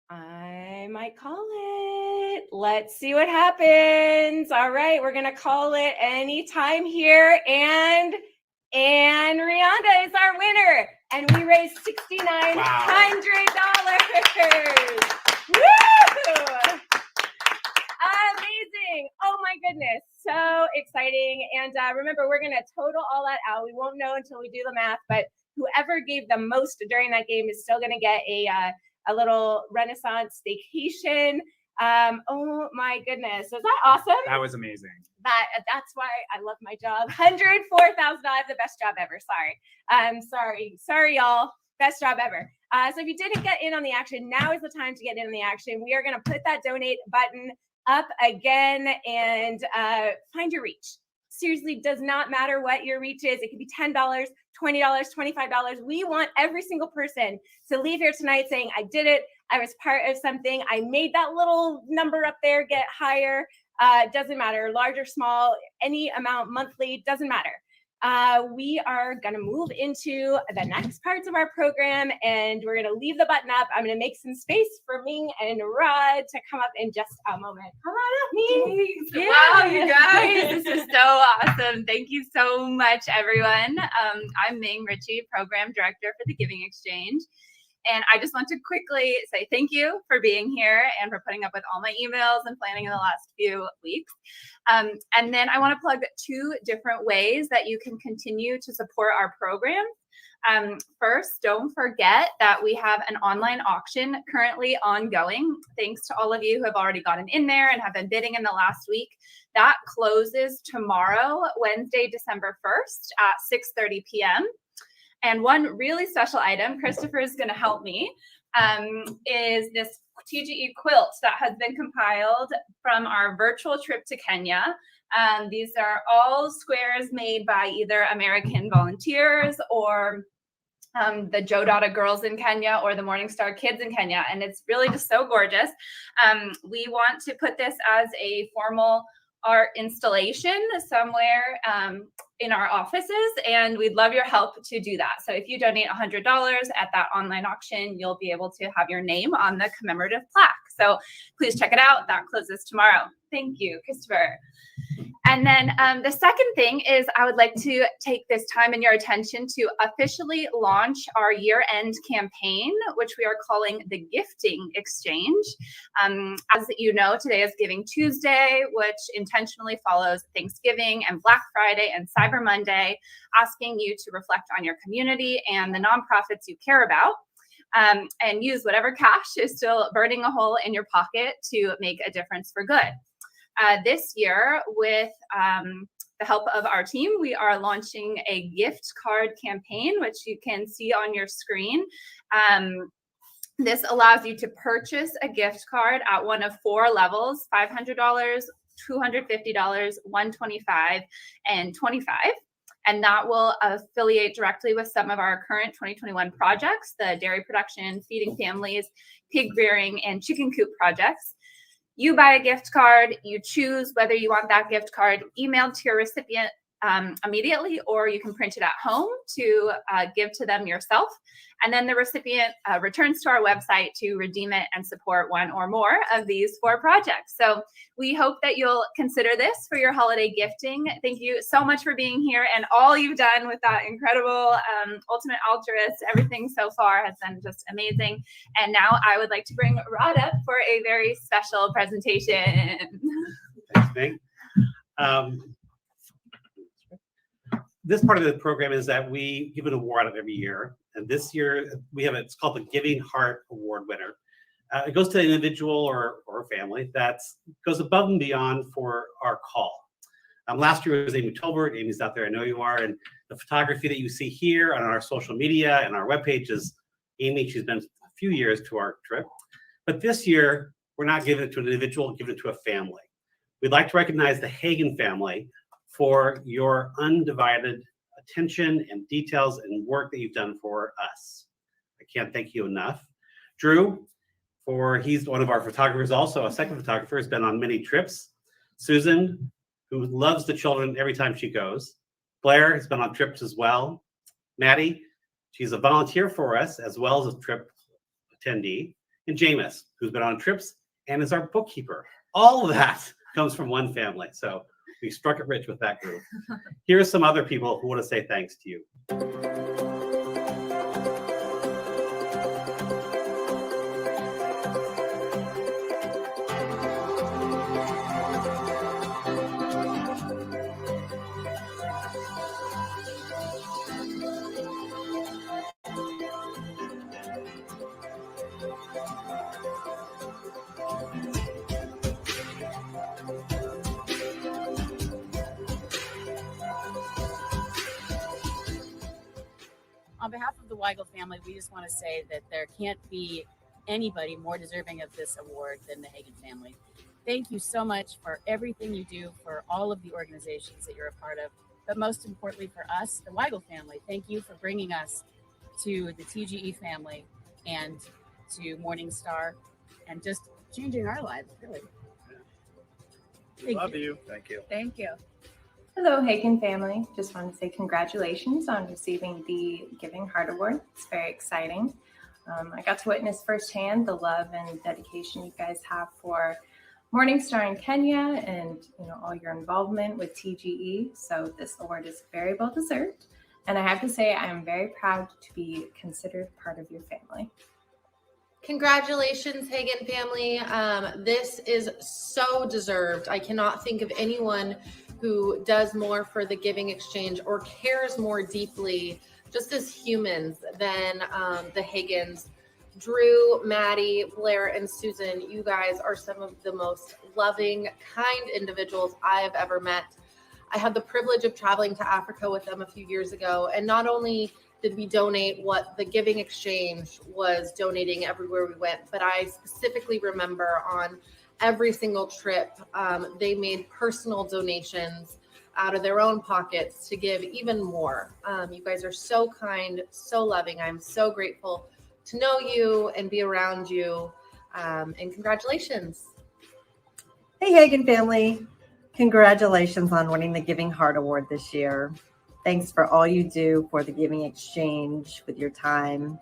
I might call it. Let's see what happens. All right. We're going to call it anytime here. And Rihanna is our winner. And we raised $6,900. Woo! Amazing. Oh my goodness. So exciting. And remember, we're going to total all that out. We won't know until we do the math, but whoever gave the most during that game is still going to get a little Renaissance vacation. Oh my goodness. Was that awesome? That was amazing. That's why I love my job. $104,000. I have the best job ever. Sorry, y'all. Best job ever. So if you didn't get in on the action, now is the time to get in on the action. We are going to put that donate button up again and find your reach. Seriously, does not matter what your reach is. It could be $10, $20, $25. We want every single person to leave here tonight saying, I did it. I was part of something. I made that little number up there get higher. Doesn't matter, large or small, any amount monthly, doesn't matter. We are going to move into the next parts of our program, and we're going to leave the button up. I'm going to make some space for Ming and Rod to come up in just a moment. Come on up, Ming. Yeah. Wow, you guys, this is so awesome. Thank you so much, everyone. I'm Ming Ritchie, Program Director for the Giving Exchange. And I just want to quickly say thank you for being here and for putting up with all my emails and planning in the last few weeks. And then I want to plug 2 different ways that you can continue to support our program. First, don't forget that we have an online auction currently ongoing. Thanks to all of you who have already gotten in there and have been bidding in the last week. That closes tomorrow, Wednesday, December 1st at 6:30 p.m. And one really special item, Christopher is going to help me, is this TGE quilt that has been compiled from our virtual trip to Kenya. These are all squares made by either American volunteers or the Joe Dada girls in Kenya or the Morningstar kids in Kenya. And it's really just so gorgeous. We want to put this as a formal art installation somewhere in our offices, and we'd love your help to do that. So if you donate $100 at that online auction, you'll be able to have your name on the commemorative plaque. So please check it out. That closes tomorrow. Thank you, Christopher. And then the second thing is I would like to take this time and your attention to officially launch our year-end campaign, which we are calling the Gifting Exchange. As you know, today is Giving Tuesday, which intentionally follows Thanksgiving and Black Friday and Cyber Monday, asking you to reflect on your community and the nonprofits you care about. And use whatever cash is still burning a hole in your pocket to make a difference for good. This year, with the help of our team, we are launching a gift card campaign, which you can see on your screen. This allows you to purchase a gift card at one of 4 levels: $500, $250, $125, and $25. And that will affiliate directly with some of our current 2021 projects, the dairy production, feeding families, pig rearing, and chicken coop projects. You buy a gift card, you choose whether you want that gift card emailed to your recipient immediately, or you can print it at home to give to them yourself. And then the recipient returns to our website to redeem it and support one or more of these 4 projects. So we hope that you'll consider this for your holiday gifting. Thank you so much for being here and all you've done with that incredible Ultimate Altruist. Everything so far has been just amazing. And now I would like to bring Rod up for a very special presentation. Thanks, Meg. This part of the program is that we give an award out every year. And this year we have it's called the Giving Heart Award winner. It goes to an individual or a family that goes above and beyond for our call. Last year was Amy Tolbert. Amy's out there, I know you are. And the photography that you see here on our social media and our webpage is Amy. She's been a few years to our trip. But this year, we're not giving it to an individual, we're giving it to a family. We'd like to recognize the Hagen family for your undivided attention and details and work that you've done for us. I can't thank you enough. Drew, he's one of our photographers also, a second photographer, has been on many trips. Susan, who loves the children every time she goes. Blair has been on trips as well. Maddie, she's a volunteer for us as well as a trip attendee. And Jameis, who's been on trips and is our bookkeeper. All of that comes from one family. So we struck it rich with that group. Here's some other people who want to say thanks to you. On behalf of the Weigel family, we just want to say that there can't be anybody more deserving of this award than the Hagen family. Thank you so much for everything you do for all of the organizations that you're a part of, but most importantly for us, the Weigel family. Thank you for bringing us to the TGE family and to Morningstar and just changing our lives, really. Love you. Thank you. Thank you. Hello, Hagen family. Just wanted to say congratulations on receiving the Giving Heart Award. It's very exciting. I got to witness firsthand the love and dedication you guys have for Morningstar in Kenya and all your involvement with TGE. So this award is very well deserved. And I have to say I am very proud to be considered part of your family. Congratulations, Hagen family. This is so deserved. I cannot think of anyone who does more for the Giving Exchange or cares more deeply just as humans than the Hagens. Drew, Maddie, Blair, and Susan, you guys are some of the most loving, kind individuals I have ever met. I had the privilege of traveling to Africa with them a few years ago, and not only did we donate what the Giving Exchange was donating everywhere we went, but I specifically remember on every single trip, they made personal donations out of their own pockets to give even more. You guys are so kind, so loving. I'm so grateful to know you and be around you. And congratulations. Hey, Hagen family. Congratulations on winning the Giving Heart Award this year. Thanks for all you do for the Giving Exchange with your time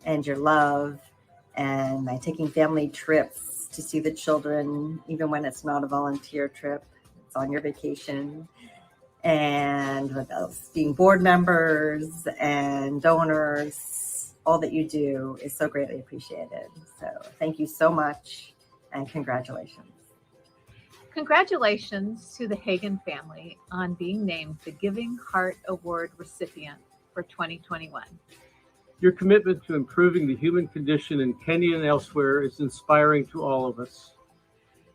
and your love and by taking family trips to see the children, even when it's not a volunteer trip, it's on your vacation. And with us being board members and donors, all that you do is so greatly appreciated. So thank you so much and congratulations. Congratulations to the Hagen family on being named the Giving Heart Award recipient for 2021. Your commitment to improving the human condition in Kenya and elsewhere is inspiring to all of us.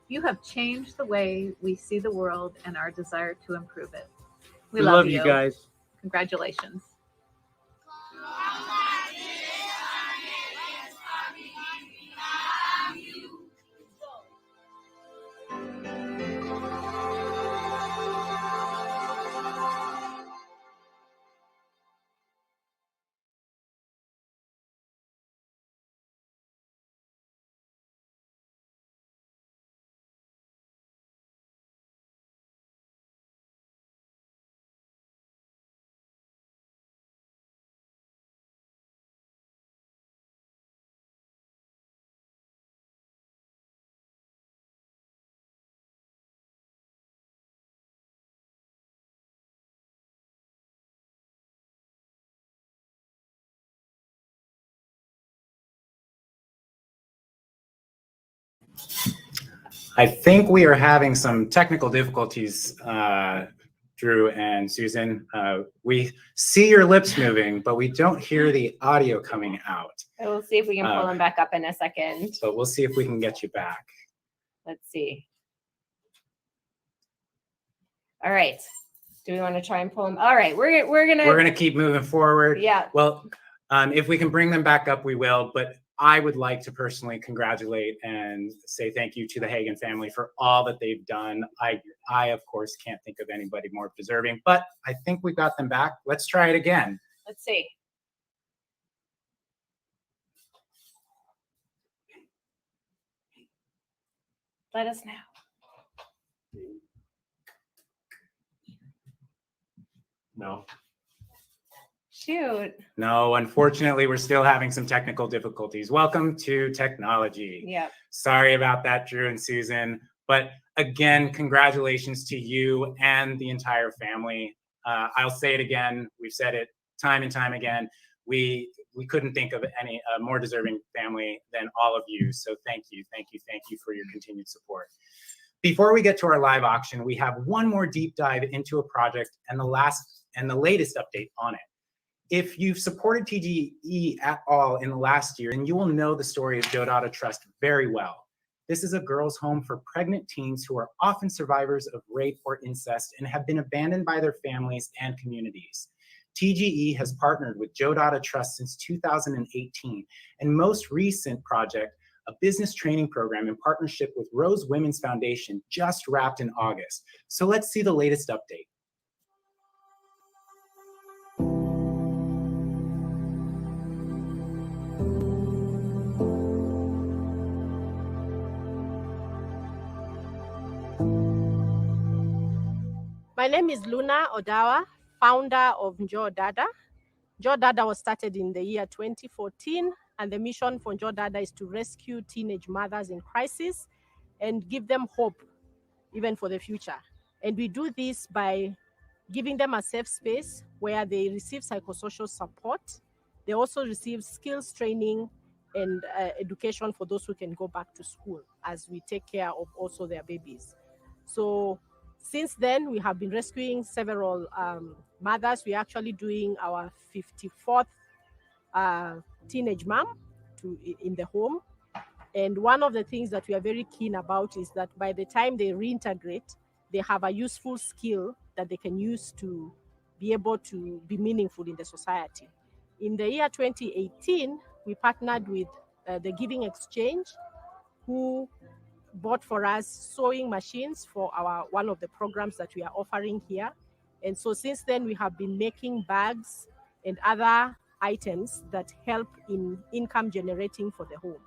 You have changed the way we see the world and our desire to improve it. We love you guys. Congratulations. I think we are having some technical difficulties, Drew and Susan. We see your lips moving, but we don't hear the audio coming out. We'll see if we can pull them back up in a second. But we'll see if we can get you back. Let's see. All right. Do we want to try and pull them? All right, we're gonna keep moving forward. Yeah. Well, if we can bring them back up, we will. But I would like to personally congratulate and say thank you to the Hagen family for all that they've done. I of course can't think of anybody more deserving, but I think we got them back. Let's try it again. Let's see. Let us know. No. Shoot. No, unfortunately, we're still having some technical difficulties. Welcome to technology. Yeah. Sorry about that, Drew and Susan. But again, congratulations to you and the entire family. I'll say it again. We've said it time and time again. We couldn't think of any more deserving family than all of you. So thank you for your continued support. Before we get to our live auction, we have one more deep dive into a project and the latest update on it. If you've supported TGE at all in the last year, then you will know the story of Joe Dada Trust very well. This is a girls' home for pregnant teens who are often survivors of rape or incest and have been abandoned by their families and communities. TGE has partnered with Joe Dada Trust since 2018, and most recent project, a business training program in partnership with Rose Women's Foundation, just wrapped in August. So let's see the latest update. My name is Luna Odawa, founder of Joe Dada. Joe Dada was started in the year 2014, and the mission for Joe Dada is to rescue teenage mothers in crisis and give them hope, even for the future. And we do this by giving them a safe space where they receive psychosocial support. They also receive skills training and education for those who can go back to school as we take care of also their babies. So since then, we have been rescuing several mothers. We're actually doing our 54th teenage mom in the home. And one of the things that we are very keen about is that by the time they reintegrate, they have a useful skill that they can use to be able to be meaningful in the society. In the year 2018, we partnered with the Giving Exchange, who bought for us sewing machines for one of the programs that we are offering here. And so since then, we have been making bags and other items that help in income generating for the home.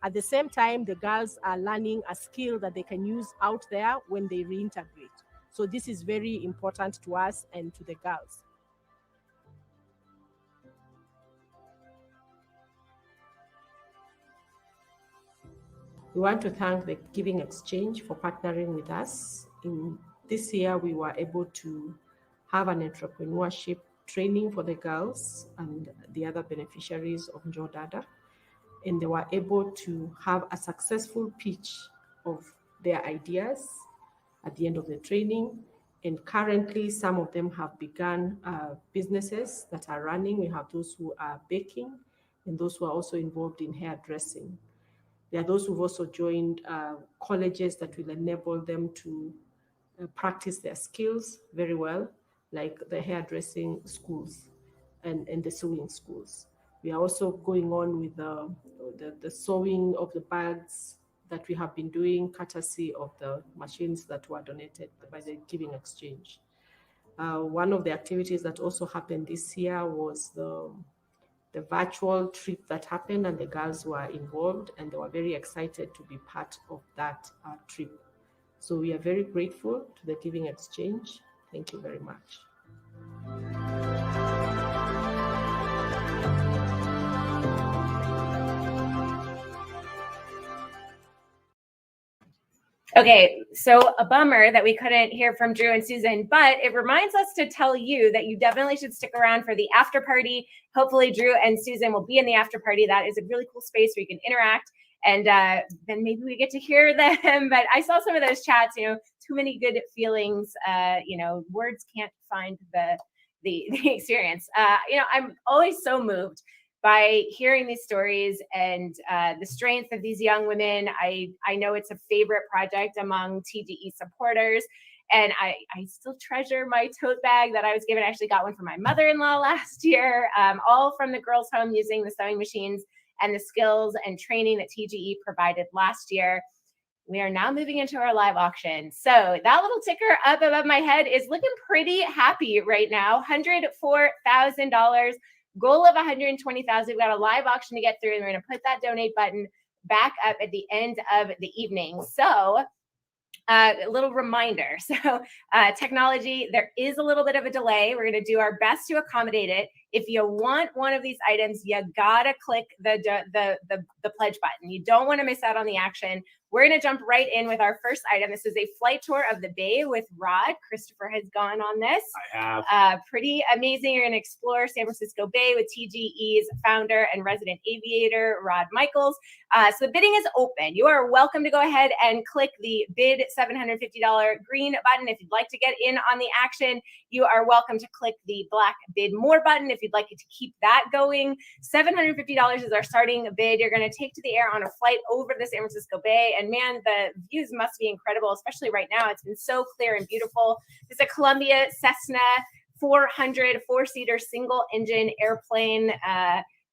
At the same time, the girls are learning a skill that they can use out there when they reintegrate. So this is very important to us and to the girls. We want to thank the Giving Exchange for partnering with us. In this year, we were able to have an entrepreneurship training for the girls and the other beneficiaries of Joe Dada. And they were able to have a successful pitch of their ideas at the end of the training. And currently, some of them have begun businesses that are running. We have those who are baking and those who are also involved in hairdressing. There are those who've also joined colleges that will enable them to practice their skills very well, like the hairdressing schools and the sewing schools. We are also going on with the sewing of the bags that we have been doing, courtesy of the machines that were donated by the Giving Exchange. One of the activities that also happened this year was the virtual trip that happened, and the girls were involved and they were very excited to be part of that trip. So we are very grateful to the Giving Exchange. Thank you very much. Okay, so a bummer that we couldn't hear from Drew and Susan, but it reminds us to tell you that you definitely should stick around for the after party. Hopefully Drew and Susan will be in the after party. That is a really cool space where you can interact, and then maybe we get to hear them. But I saw some of those chats, too many good feelings. Words can't find the experience. I'm always so moved by hearing these stories and the strength of these young women. I know it's a favorite project among TGE supporters, and I still treasure my tote bag that I was given. I actually got one for my mother-in-law last year, all from the girls' home using the sewing machines and the skills and training that TGE provided last year. We are now moving into our live auction. So that little ticker up above my head is looking pretty happy right now. $104,000. Goal of 120,000. We've got a live auction to get through, and we're going to put that donate button back up at the end of the evening. So a little reminder. So technology, there is a little bit of a delay. We're going to do our best to accommodate it. If you want one of these items, you gotta click the pledge button. You don't want to miss out on the action. We're going to jump right in with our first item. This is a flight tour of the Bay with Rod. Christopher has gone on this. I have. Pretty amazing. You're going to explore San Francisco Bay with TGE's founder and resident aviator, Rod Michaels. So the bidding is open. You are welcome to go ahead and click the bid $750 green button if you'd like to get in on the action. You are welcome to click the black bid more button if you'd like it to keep that going. $750 is our starting bid. You're going to take to the air on a flight over the San Francisco Bay. And man, the views must be incredible, especially right now. It's been so clear and beautiful. It's a Columbia Cessna 400 four-seater single engine airplane.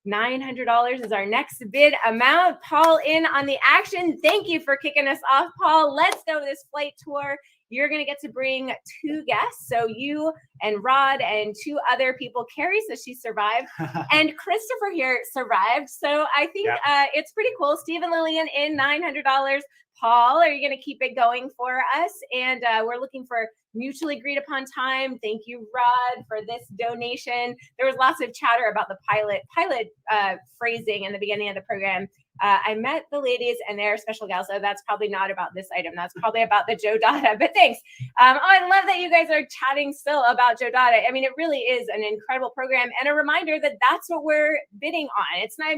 $900 is our next bid amount. Paul in on the action. Thank you for kicking us off, Paul. Let's go this flight tour. You're going to get to bring 2 guests. So you and Rod and 2 other people. Carrie says she survived. And Christopher here survived. So I think it's pretty cool. Steve and Lillian in $900. Paul, are you going to keep it going for us? And we're looking for mutually agreed upon time. Thank you, Rod, for this donation. There was lots of chatter about the pilot phrasing in the beginning of the program. I met the ladies and they're special gals, so that's probably not about this item. That's probably about the Joe Dada, but thanks. I love that you guys are chatting still about Joe Dada. I mean, it really is an incredible program and a reminder that that's what we're bidding on. It's not,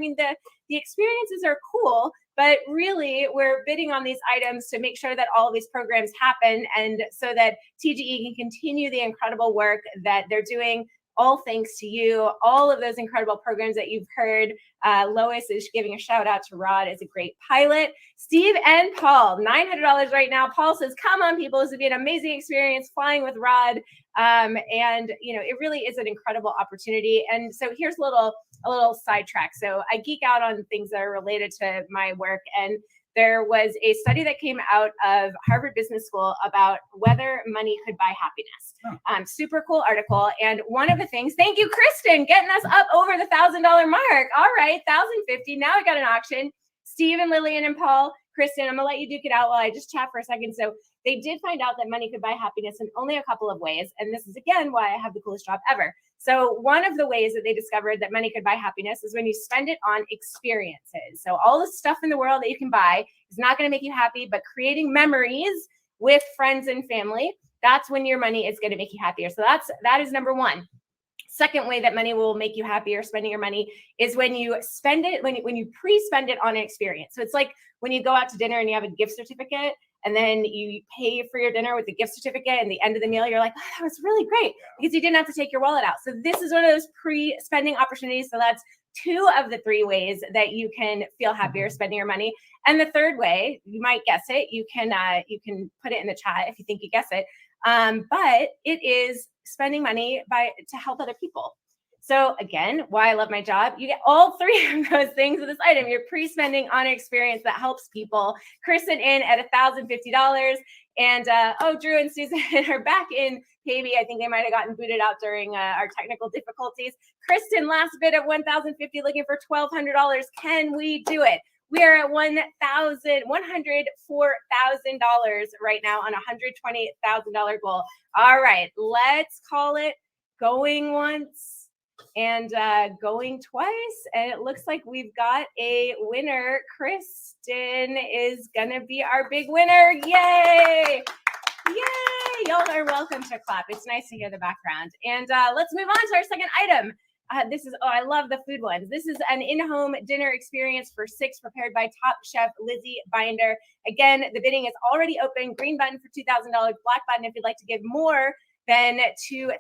the experiences are cool, but really we're bidding on these items to make sure that all of these programs happen and so that TGE can continue the incredible work that they're doing. All thanks to you, all of those incredible programs that you've heard. Lois is giving a shout out to Rod as a great pilot. Steve and Paul, $900 right now. Paul says, come on, people, this would be an amazing experience flying with Rod. It really is an incredible opportunity. And so here's a little sidetrack. So I geek out on things that are related to my work, and there was a study that came out of Harvard Business School about whether money could buy happiness. Super cool article. And one of the things, thank you, Kristen, getting us up over the $1,000 mark. All right, $1,050. Now I got an auction. Steve and Lillian and Paul, Kristen, I'm gonna let you duke it out while I just chat for a second. So they did find out that money could buy happiness in only a couple of ways. And this is, again, why I have the coolest job ever. So one of the ways that they discovered that money could buy happiness is when you spend it on experiences. So all the stuff in the world that you can buy is not going to make you happy, but creating memories with friends and family, that's when your money is going to make you happier. So that is number one. Second way that money will make you happier spending your money is when you spend it, when you pre-spend it on an experience. So it's like when you go out to dinner and you have a gift certificate and then you pay for your dinner with the gift certificate, and the end of the meal, you're like, oh, that was really great because you didn't have to take your wallet out. So this is one of those pre-spending opportunities. So that's 2 of the 3 ways that you can feel happier spending your money. And the third way, you might guess it. You can put it in the chat if you think you guess it. But it is spending money to help other people. So again, why I love my job. You get all 3 of those things with this item. You're pre-spending on an experience that helps people. Kristen in at $1,050. And Drew and Susan are back in Paybe. I think they might have gotten booted out during our technical difficulties. Kristen, last bid of $1,050, looking for $1,200. Can we do it? We are at $104,000 right now on a $120,000 goal. All right, let's call it going once, and going twice. And it looks like we've got a winner. Kristen is gonna be our big winner. Yay! Yay! Y'all are welcome to clap. It's nice to hear the background. And let's move on to our second item. This is, I love the food ones. This is an in-home dinner experience for 6 prepared by top chef Lizzie Binder. Again, the bidding is already open. Green button for $2,000, black button if you'd like to give more than $2,000.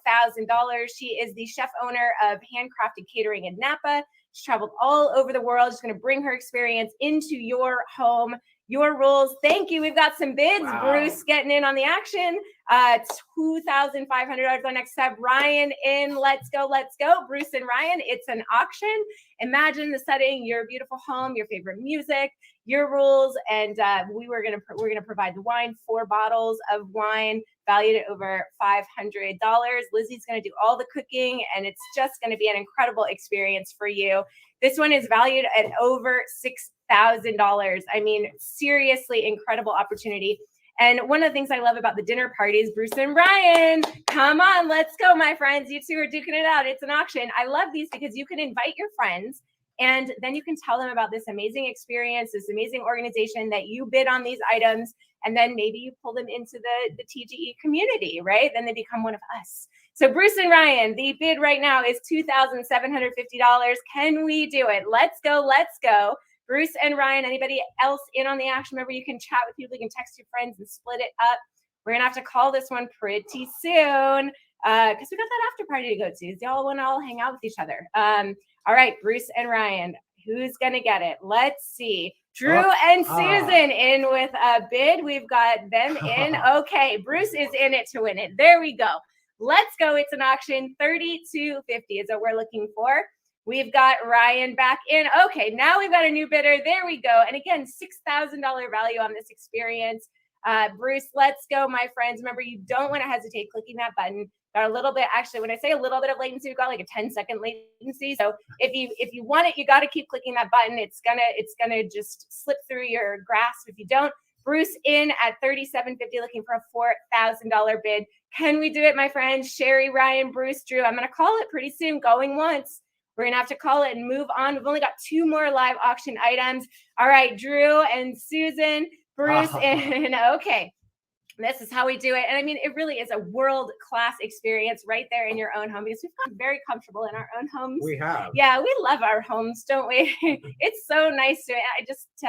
She is the chef owner of Handcrafted Catering in Napa. She's traveled all over the world. She's going to bring her experience into your home. Your rules. Thank you. We've got some bids. Wow. Bruce getting in on the action. $2,500 on next step. Ryan in. Let's go. Let's go. Bruce and Ryan. It's an auction. Imagine the setting. Your beautiful home. Your favorite music. Your rules. And we're gonna provide the wine. 4 bottles of wine valued at over $500. Lizzie's gonna do all the cooking, and it's just gonna be an incredible experience for you. This one is valued at over $6,000. I mean, seriously incredible opportunity. And one of the things I love about the dinner parties, Bruce and Ryan, come on, let's go, my friends. You two are duking it out. It's an auction. I love these because you can invite your friends and then you can tell them about this amazing experience, this amazing organization that you bid on these items. And then maybe you pull them into the TGE community, right? Then they become one of us. So Bruce and Ryan, the bid right now is $2,750. Can we do it? Let's go. Let's go. Bruce and Ryan, anybody else in on the action? Remember, you can chat with people, you can text your friends and split it up. We're gonna have to call this one pretty soon because we got that after party to go to. Y'all want to all hang out with each other. All right, Bruce and Ryan, who's gonna get it? Let's see. Drew and Susan in with a bid. We've got them in. Okay, Bruce is in it to win it. There we go. Let's go. It's an auction. $3,250 is what we're looking for. We've got Ryan back in. Okay, now we've got a new bidder. There we go. And again, $6,000 value on this experience. Bruce, let's go, my friends. Remember, you don't want to hesitate clicking that button. Got a little bit, actually, when I say a little bit of latency, we've got like a 10-second latency. So if you want it, you got to keep clicking that button. It's gonna just slip through your grasp if you don't. Bruce in at $3,750, looking for a $4,000 bid. Can we do it, my friends? Sherry, Ryan, Bruce, Drew. I'm gonna call it pretty soon. Going once. We're gonna have to call it and move on. We've only got 2 more live auction items. All right, Drew and Susan, Bruce, and okay. This is how we do it. And I mean, it really is a world-class experience right there in your own home because we've gotten very comfortable in our own homes. We have. Yeah, we love our homes, don't we? It's so nice to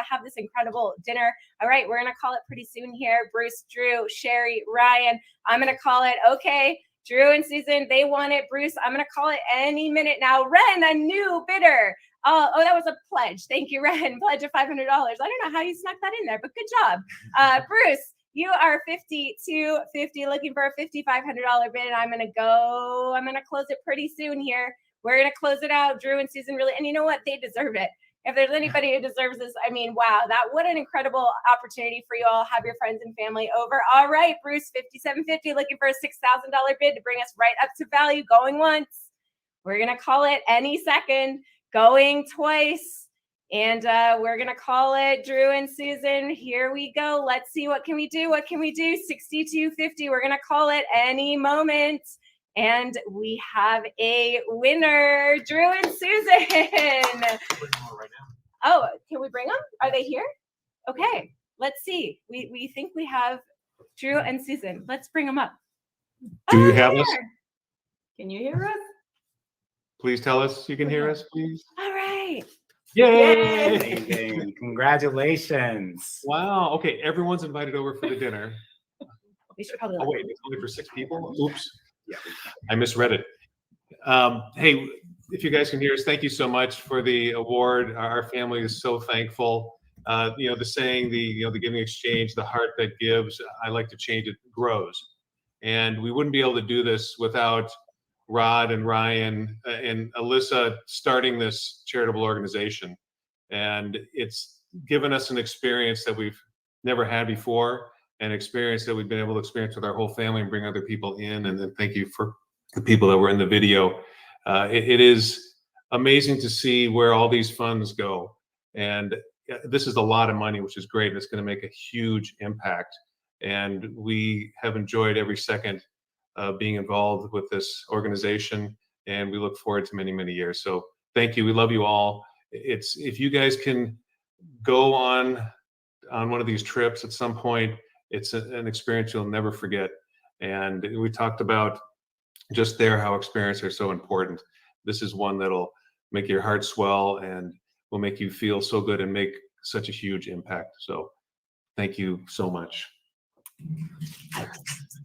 have this incredible dinner. All right, we're gonna call it pretty soon here. Bruce, Drew, Sherry, Ryan. I'm gonna call it. Okay, Drew and Susan, they want it. Bruce, I'm gonna call it any minute now. Ren, a new bidder. Oh, that was a pledge. Thank you, Ren. Pledge of $500. I don't know how you snuck that in there, but good job. Bruce, you are $5,250, looking for a $5,500 bid. I'm gonna close it pretty soon here. We're gonna close it out. Drew and Susan really, and you know what? They deserve it. If there's anybody who deserves this, I mean, wow, what an incredible opportunity for you all. Have your friends and family over. All right, Bruce, $5,750, looking for a $6,000 bid to bring us right up to value. Going once. We're gonna call it any second. Going twice. And we're gonna call it Drew and Susan. Here we go. Let's see, what can we do? What can we do? $6,250. We're gonna call it any moment. And we have a winner, Drew and Susan. Oh, can we bring them? Are they here? Okay, let's see. We think we have Drew and Susan. Let's bring them up. Do you have us? Can you hear us? Please tell us you can hear us, please. All right. Yay! Amazing. Congratulations. Wow. Okay, everyone's invited over for the dinner. We should probably. Oh wait, it's only for 6 people. Oops. Yeah, I misread it. Hey, if you guys can hear us, thank you so much for the award. Our family is so thankful. The saying, the giving exchange, the heart that gives, I like to change it, grows. And we wouldn't be able to do this without Rod and Ryan and Alyssa starting this charitable organization. And it's given us an experience that we've never had before, an experience that we've been able to experience with our whole family and bring other people in. And then thank you for the people that were in the video. It is amazing to see where all these funds go. And this is a lot of money, which is great. And it's going to make a huge impact. And we have enjoyed every second being involved with this organization. and we look forward to many, many years. So thank you. We love you all. If you guys can go on one of these trips at some point, it's an experience you'll never forget. And we talked about just there how experiences are so important. This is one that'll make your heart swell and will make you feel so good and make such a huge impact. So thank you so much.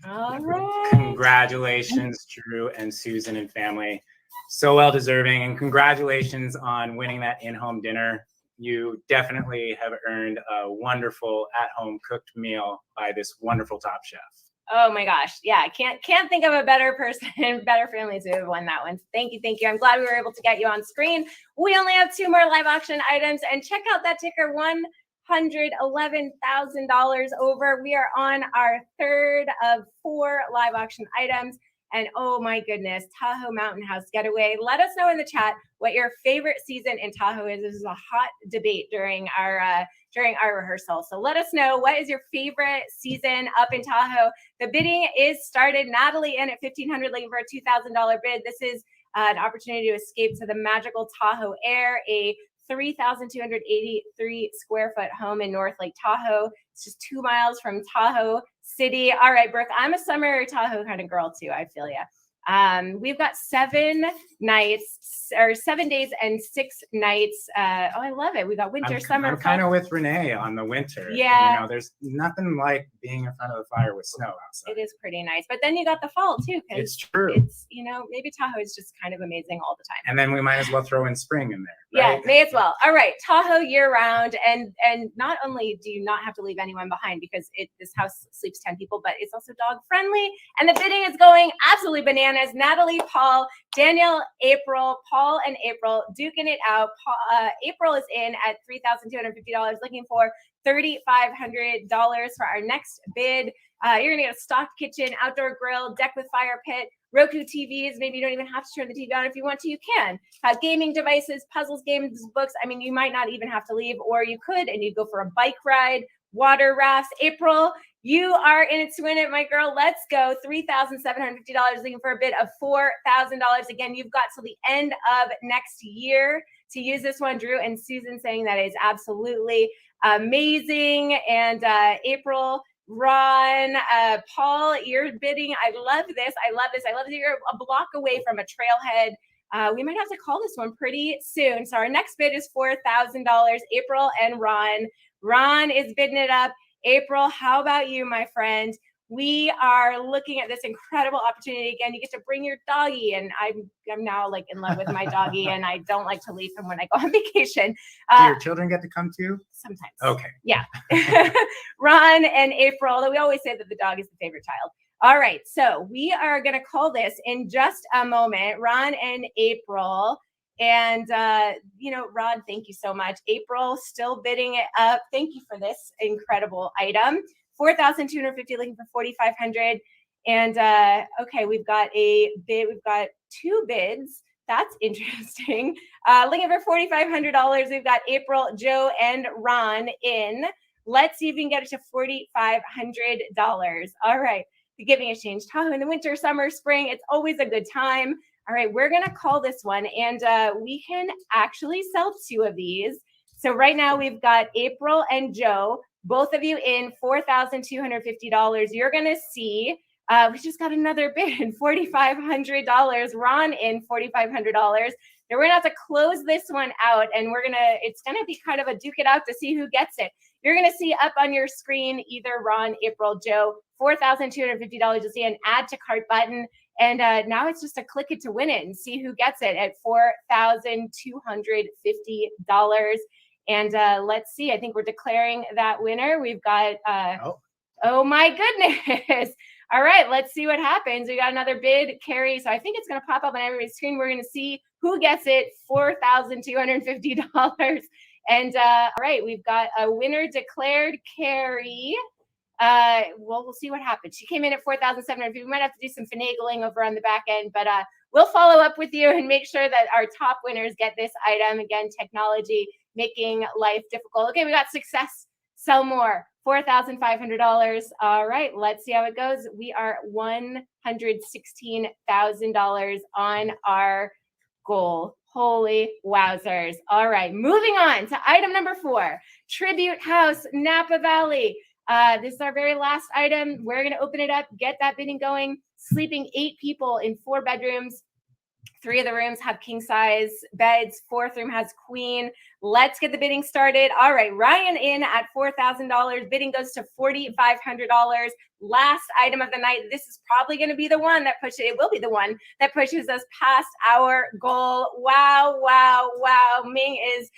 All right. Congratulations, Drew and Susan and family. So well deserving, and congratulations on winning that in-home dinner. You definitely have earned a wonderful at-home cooked meal by this wonderful Top Chef. Oh my gosh. Yeah. I can't think of a better person, better family to have won that one. Thank you. Thank you. I'm glad we were able to get you on screen. We only have 2 more live auction items, and check out that ticker, $111,000 over. We are on our 3rd of 4 live auction items. And oh my goodness, Tahoe Mountain House getaway. Let us know in the chat what your favorite season in Tahoe is. This is a hot debate during our rehearsal. So let us know, what is your favorite season up in Tahoe? The bidding is started. Natalie in at $1,500, looking for a $2,000 bid. This is an opportunity to escape to the magical Tahoe Air, a 3,283 square foot home in North Lake Tahoe. It's just 2 miles from Tahoe City. All right, Brooke, I'm a summer Tahoe kind of girl too. I feel ya. We've got 7 nights, or 7 days and 6 nights. I love it. We got winter, summer. I'm kind of with Renee on the winter. Yeah. You know, there's nothing like being in front of the fire with snow outside. It is pretty nice. But then you got the fall too. It's true. It's, maybe Tahoe is just kind of amazing all the time. And then we might as well throw in spring in there. Yeah, Right? may as well. All right, Tahoe year round, and not only do you not have to leave anyone behind because this house sleeps 10 people, but it's also dog friendly, and the bidding is going absolutely bananas. Natalie, Paul, Daniel, April, Paul, and April duking it out. April is in at $3,250, looking for $3,500 for our next bid. You're gonna get a stocked kitchen, outdoor grill, deck with fire pit, Roku TVs. Maybe you don't even have to turn the TV on. If you want to, you can. Gaming devices, puzzles, games, books. I mean, you might not even have to leave, or you could, and you go for a bike ride, water rafts. April, you are in it to win it, my girl. Let's go. $3,750, looking for a bid of $4,000. Again, you've got till the end of next year to use this one. Drew and Susan saying that is absolutely amazing. And April, Ron, Paul, you're bidding. I love this. I love this. I love that you're a block away from a trailhead. We might have to call this one pretty soon. So our next bid is $4,000. April and Ron. Ron is bidding it up. April, how about you, my friend? We are looking at this incredible opportunity. Again, you get to bring your doggy, and I'm now like in love with my doggy, and I don't like to leave him when I go on vacation. Do your children get to come too? Sometimes. Okay. Yeah. Ron and April, although we always say that the dog is the favorite child. All right, so we are going to call this in just a moment. Ron and April. And, Rod, thank you so much. April, still bidding it up. Thank you for this incredible item. $4,250, looking for $4,500. And, okay, we've got a bid. We've got 2 bids. That's interesting. Looking for $4,500. We've got April, Joe, and Ron in. Let's see if we can get it to $4,500. All right. The Giving Exchange, Tahoe in the winter, summer, spring. It's always a good time. All right, we're going to call this one, and we can actually sell 2 of these. So right now we've got April and Joe, both of you in $4,250. You're going to see, we just got another bid, $4,500. Ron in $4,500. Now we're going to have to close this one out, and it's going to be kind of a duke it out to see who gets it. You're going to see up on your screen either Ron, April, Joe, $4,250. You'll see an add to cart button. And now it's just a click it to win it and see who gets it at $4,250. And let's see, I think we're declaring that winner. We've got, oh my goodness. All right, let's see what happens. We got another bid, Carrie. So I think it's going to pop up on everybody's screen. We're going to see who gets it, $4,250. And all right, we've got a winner declared, Carrie. We'll see what happens. She came in at $4,750. We might have to do some finagling over on the back end, but we'll follow up with you and make sure that our top winners get this item. Again, technology making life difficult. Okay, we got success. Sell more. $4,500. All right, let's see how it goes. We are $116,000 on our goal. Holy wowzers. All right, moving on to item number 4, Tribute House, Napa Valley. This is our very last item. We're going to open it up, get that bidding going. Sleeping 8 people in 4 bedrooms. 3 of the rooms have king size beds. 4th room has queen. Let's get the bidding started. All right, Ryan in at $4,000. Bidding goes to $4,500. Last item of the night. This is probably going to be the one that pushes. It will be the one that pushes us past our goal. Wow, wow, wow. Ming is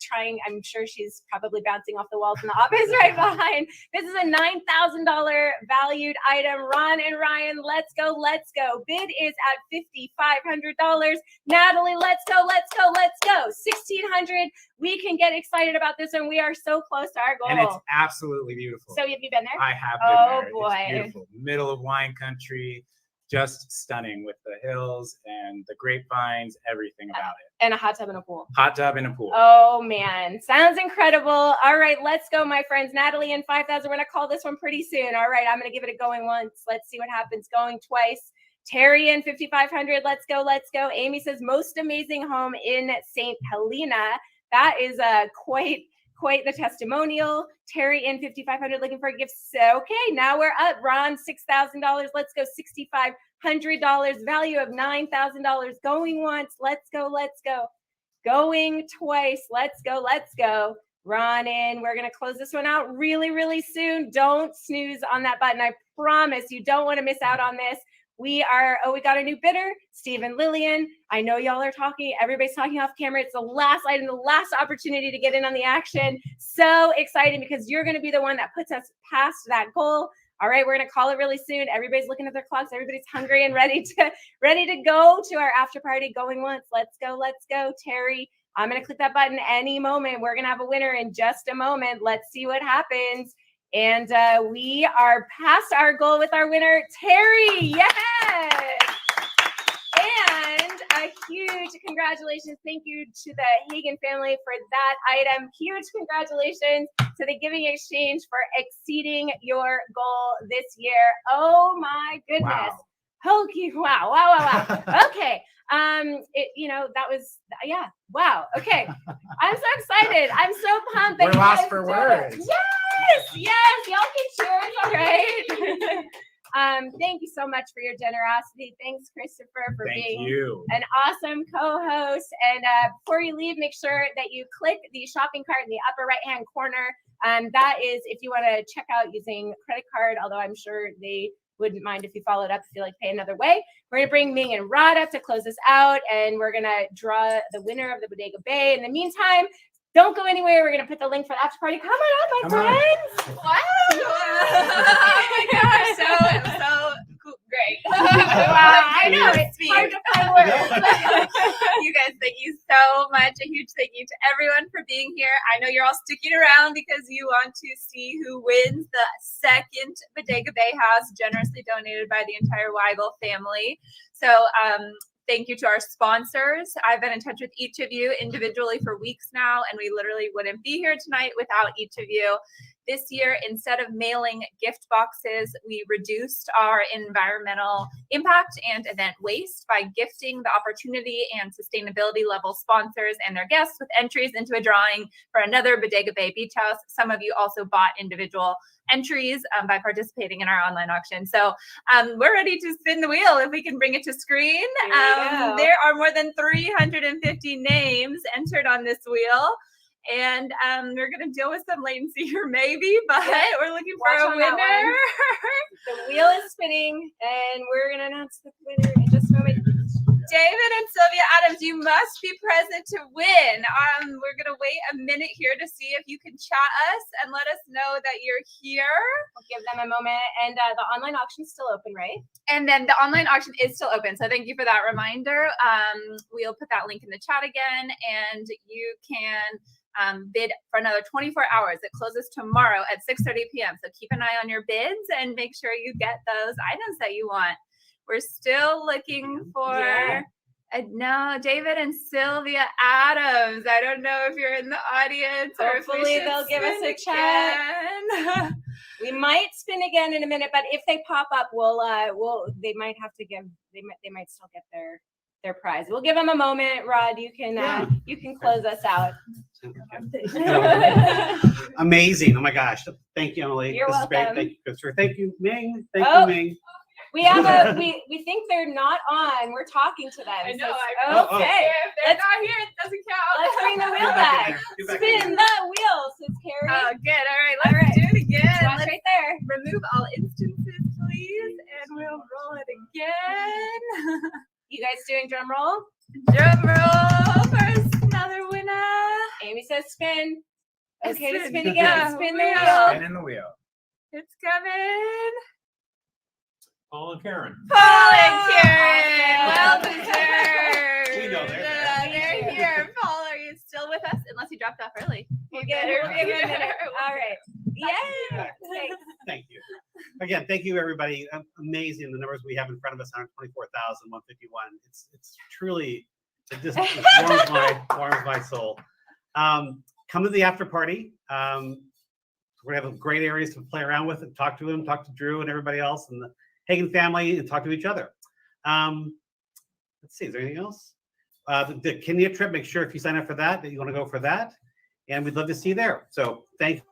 trying. I'm sure she's probably bouncing off the walls in the office right behind. This is a $9,000 valued item. Ron and Ryan, let's go, let's go. Bid is at $5,500. Natalie, let's go, let's go, let's go. $1,600. We can get excited about this one. We are so close to our goal. And it's absolutely beautiful. So have you been there? I have been Oh there. boy. It's beautiful. Middle of wine country, just stunning with the hills and the grapevines, everything about it. And a hot tub and a pool. Hot tub and a pool. Oh man, sounds incredible. All right, let's go, my friends. Natalie and 5,000. We're gonna call this one pretty soon. All right, I'm gonna give it a going once. Let's see what happens. Going twice. Terry in 5,500. Let's go, let's go. Amy says most amazing home in St. Helena. That is quite the testimonial. Terry in 5,500 looking for gifts. Okay, now we're up. Ron, $6,000. Let's go. $6,500. Value of $9,000. Going once. Let's go. Let's go. Going twice. Let's go. Let's go. Ron in. We're going to close this one out really, really soon. Don't snooze on that button. I promise you don't want to miss out on this. We got a new bidder, Steve and Lillian. I know y'all are talking. Everybody's talking off camera. It's the last item, the last opportunity to get in on the action. So exciting because you're going to be the one that puts us past that goal. All right, we're going to call it really soon. Everybody's looking at their clocks. Everybody's hungry and ready to go to our after party. Going once. Let's go. Let's go. Terry, I'm going to click that button any moment. We're going to have a winner in just a moment. Let's see what happens. And we are past our goal with our winner, Terry. Yes. And a huge congratulations. Thank you to the Hagen family for that item. Huge congratulations to the Giving Exchange for exceeding your goal this year. Oh my goodness. Wow. Okay. Wow. Okay. That was, yeah. Wow. Okay. I'm so excited. I'm so pumped. We're lost for words. Yes. Y'all can cheers. All right. Thank you so much for your generosity. Thanks, Christopher, for being an awesome co-host. And before you leave, make sure that you click the shopping cart in the upper right-hand corner. That is if you want to check out using credit card, although I'm sure they wouldn't mind if you followed up if you like pay another way. We're going to bring Ming and Rod up to close this out, and we're going to draw the winner of the Bodega Bay. In the meantime, don't go anywhere. We're going to put the link for the after party. Come on up, my friends. Wow. Oh my gosh. So cool. Great. Wow, I know. It's hard to find words. You guys, thank you so much. A huge thank you to everyone for being here. I know you're all sticking around because you want to see who wins the second Bodega Bay house, generously donated by the entire Weigel family. So, thank you to our sponsors. I've been in touch with each of you individually for weeks now, and we literally wouldn't be here tonight without each of you. This year, instead of mailing gift boxes, we reduced our environmental impact and event waste by gifting the opportunity and sustainability level sponsors and their guests with entries into a drawing for another Bodega Bay Beach House. Some of you also bought individual entries by participating in our online auction. So we're ready to spin the wheel if we can bring it to screen. There are more than 350 names entered on this wheel. And we're going to deal with some latency here maybe, but we're looking for a winner. The wheel is spinning, and we're going to announce the winner in just a moment. David and Sylvia Adams, you must be present to win. We're going to wait a minute here to see if you can chat us and let us know that you're here. We'll give them a moment. And the online auction is still open, right? And then the online auction is still open. So thank you for that reminder. We'll put that link in the chat again, and you can bid for another 24 hours. It closes tomorrow at 6:30 p.m. So keep an eye on your bids and make sure you get those items that you want. We're still looking for And now David and Sylvia Adams. I don't know if you're in the audience or if we Hopefully should they'll give us a spin chat. again. We might spin again in a minute, but if they pop up, they might have to give, they might still get their prize. We'll give them a moment. Rod, you can close us out. Amazing. Oh my gosh. Thank you, Emily. You're this welcome. Is great. Thank you, Christopher. Thank you, Ming. Thank Oh, you, Ming. We have we think they're not on. We're talking to them. I know. Okay. If they're not here, it doesn't count. Let's bring the wheel back. Spin the wheel, says Carrie. Oh, good. All right, let's do it again. Watch right there. Remove all instances, please, and we'll roll it again. You guys doing drum roll? Drum roll for another winner. Amy says spin. Okay, to spin Spin again. the Spin the wheel. wheel. Spin in the wheel. It's coming. Paul and Karen. Paul and Karen. Well deserved. We know they're They're here. Paul, are you still with us? Unless you dropped off early. We'll get her in a minute. All right. Yay. Thank you. Again, thank you, everybody. Amazing the numbers we have in front of us, 124,151. It's truly, it just warms my soul. Come to the after party. We're gonna have great areas to play around with and talk to them, talk to Drew and everybody else and the Hagen family and talk to each other. Let's see, is there anything else? The Kenya trip, make sure if you sign up for that you want to go for that. And we'd love to see you there. So thank you.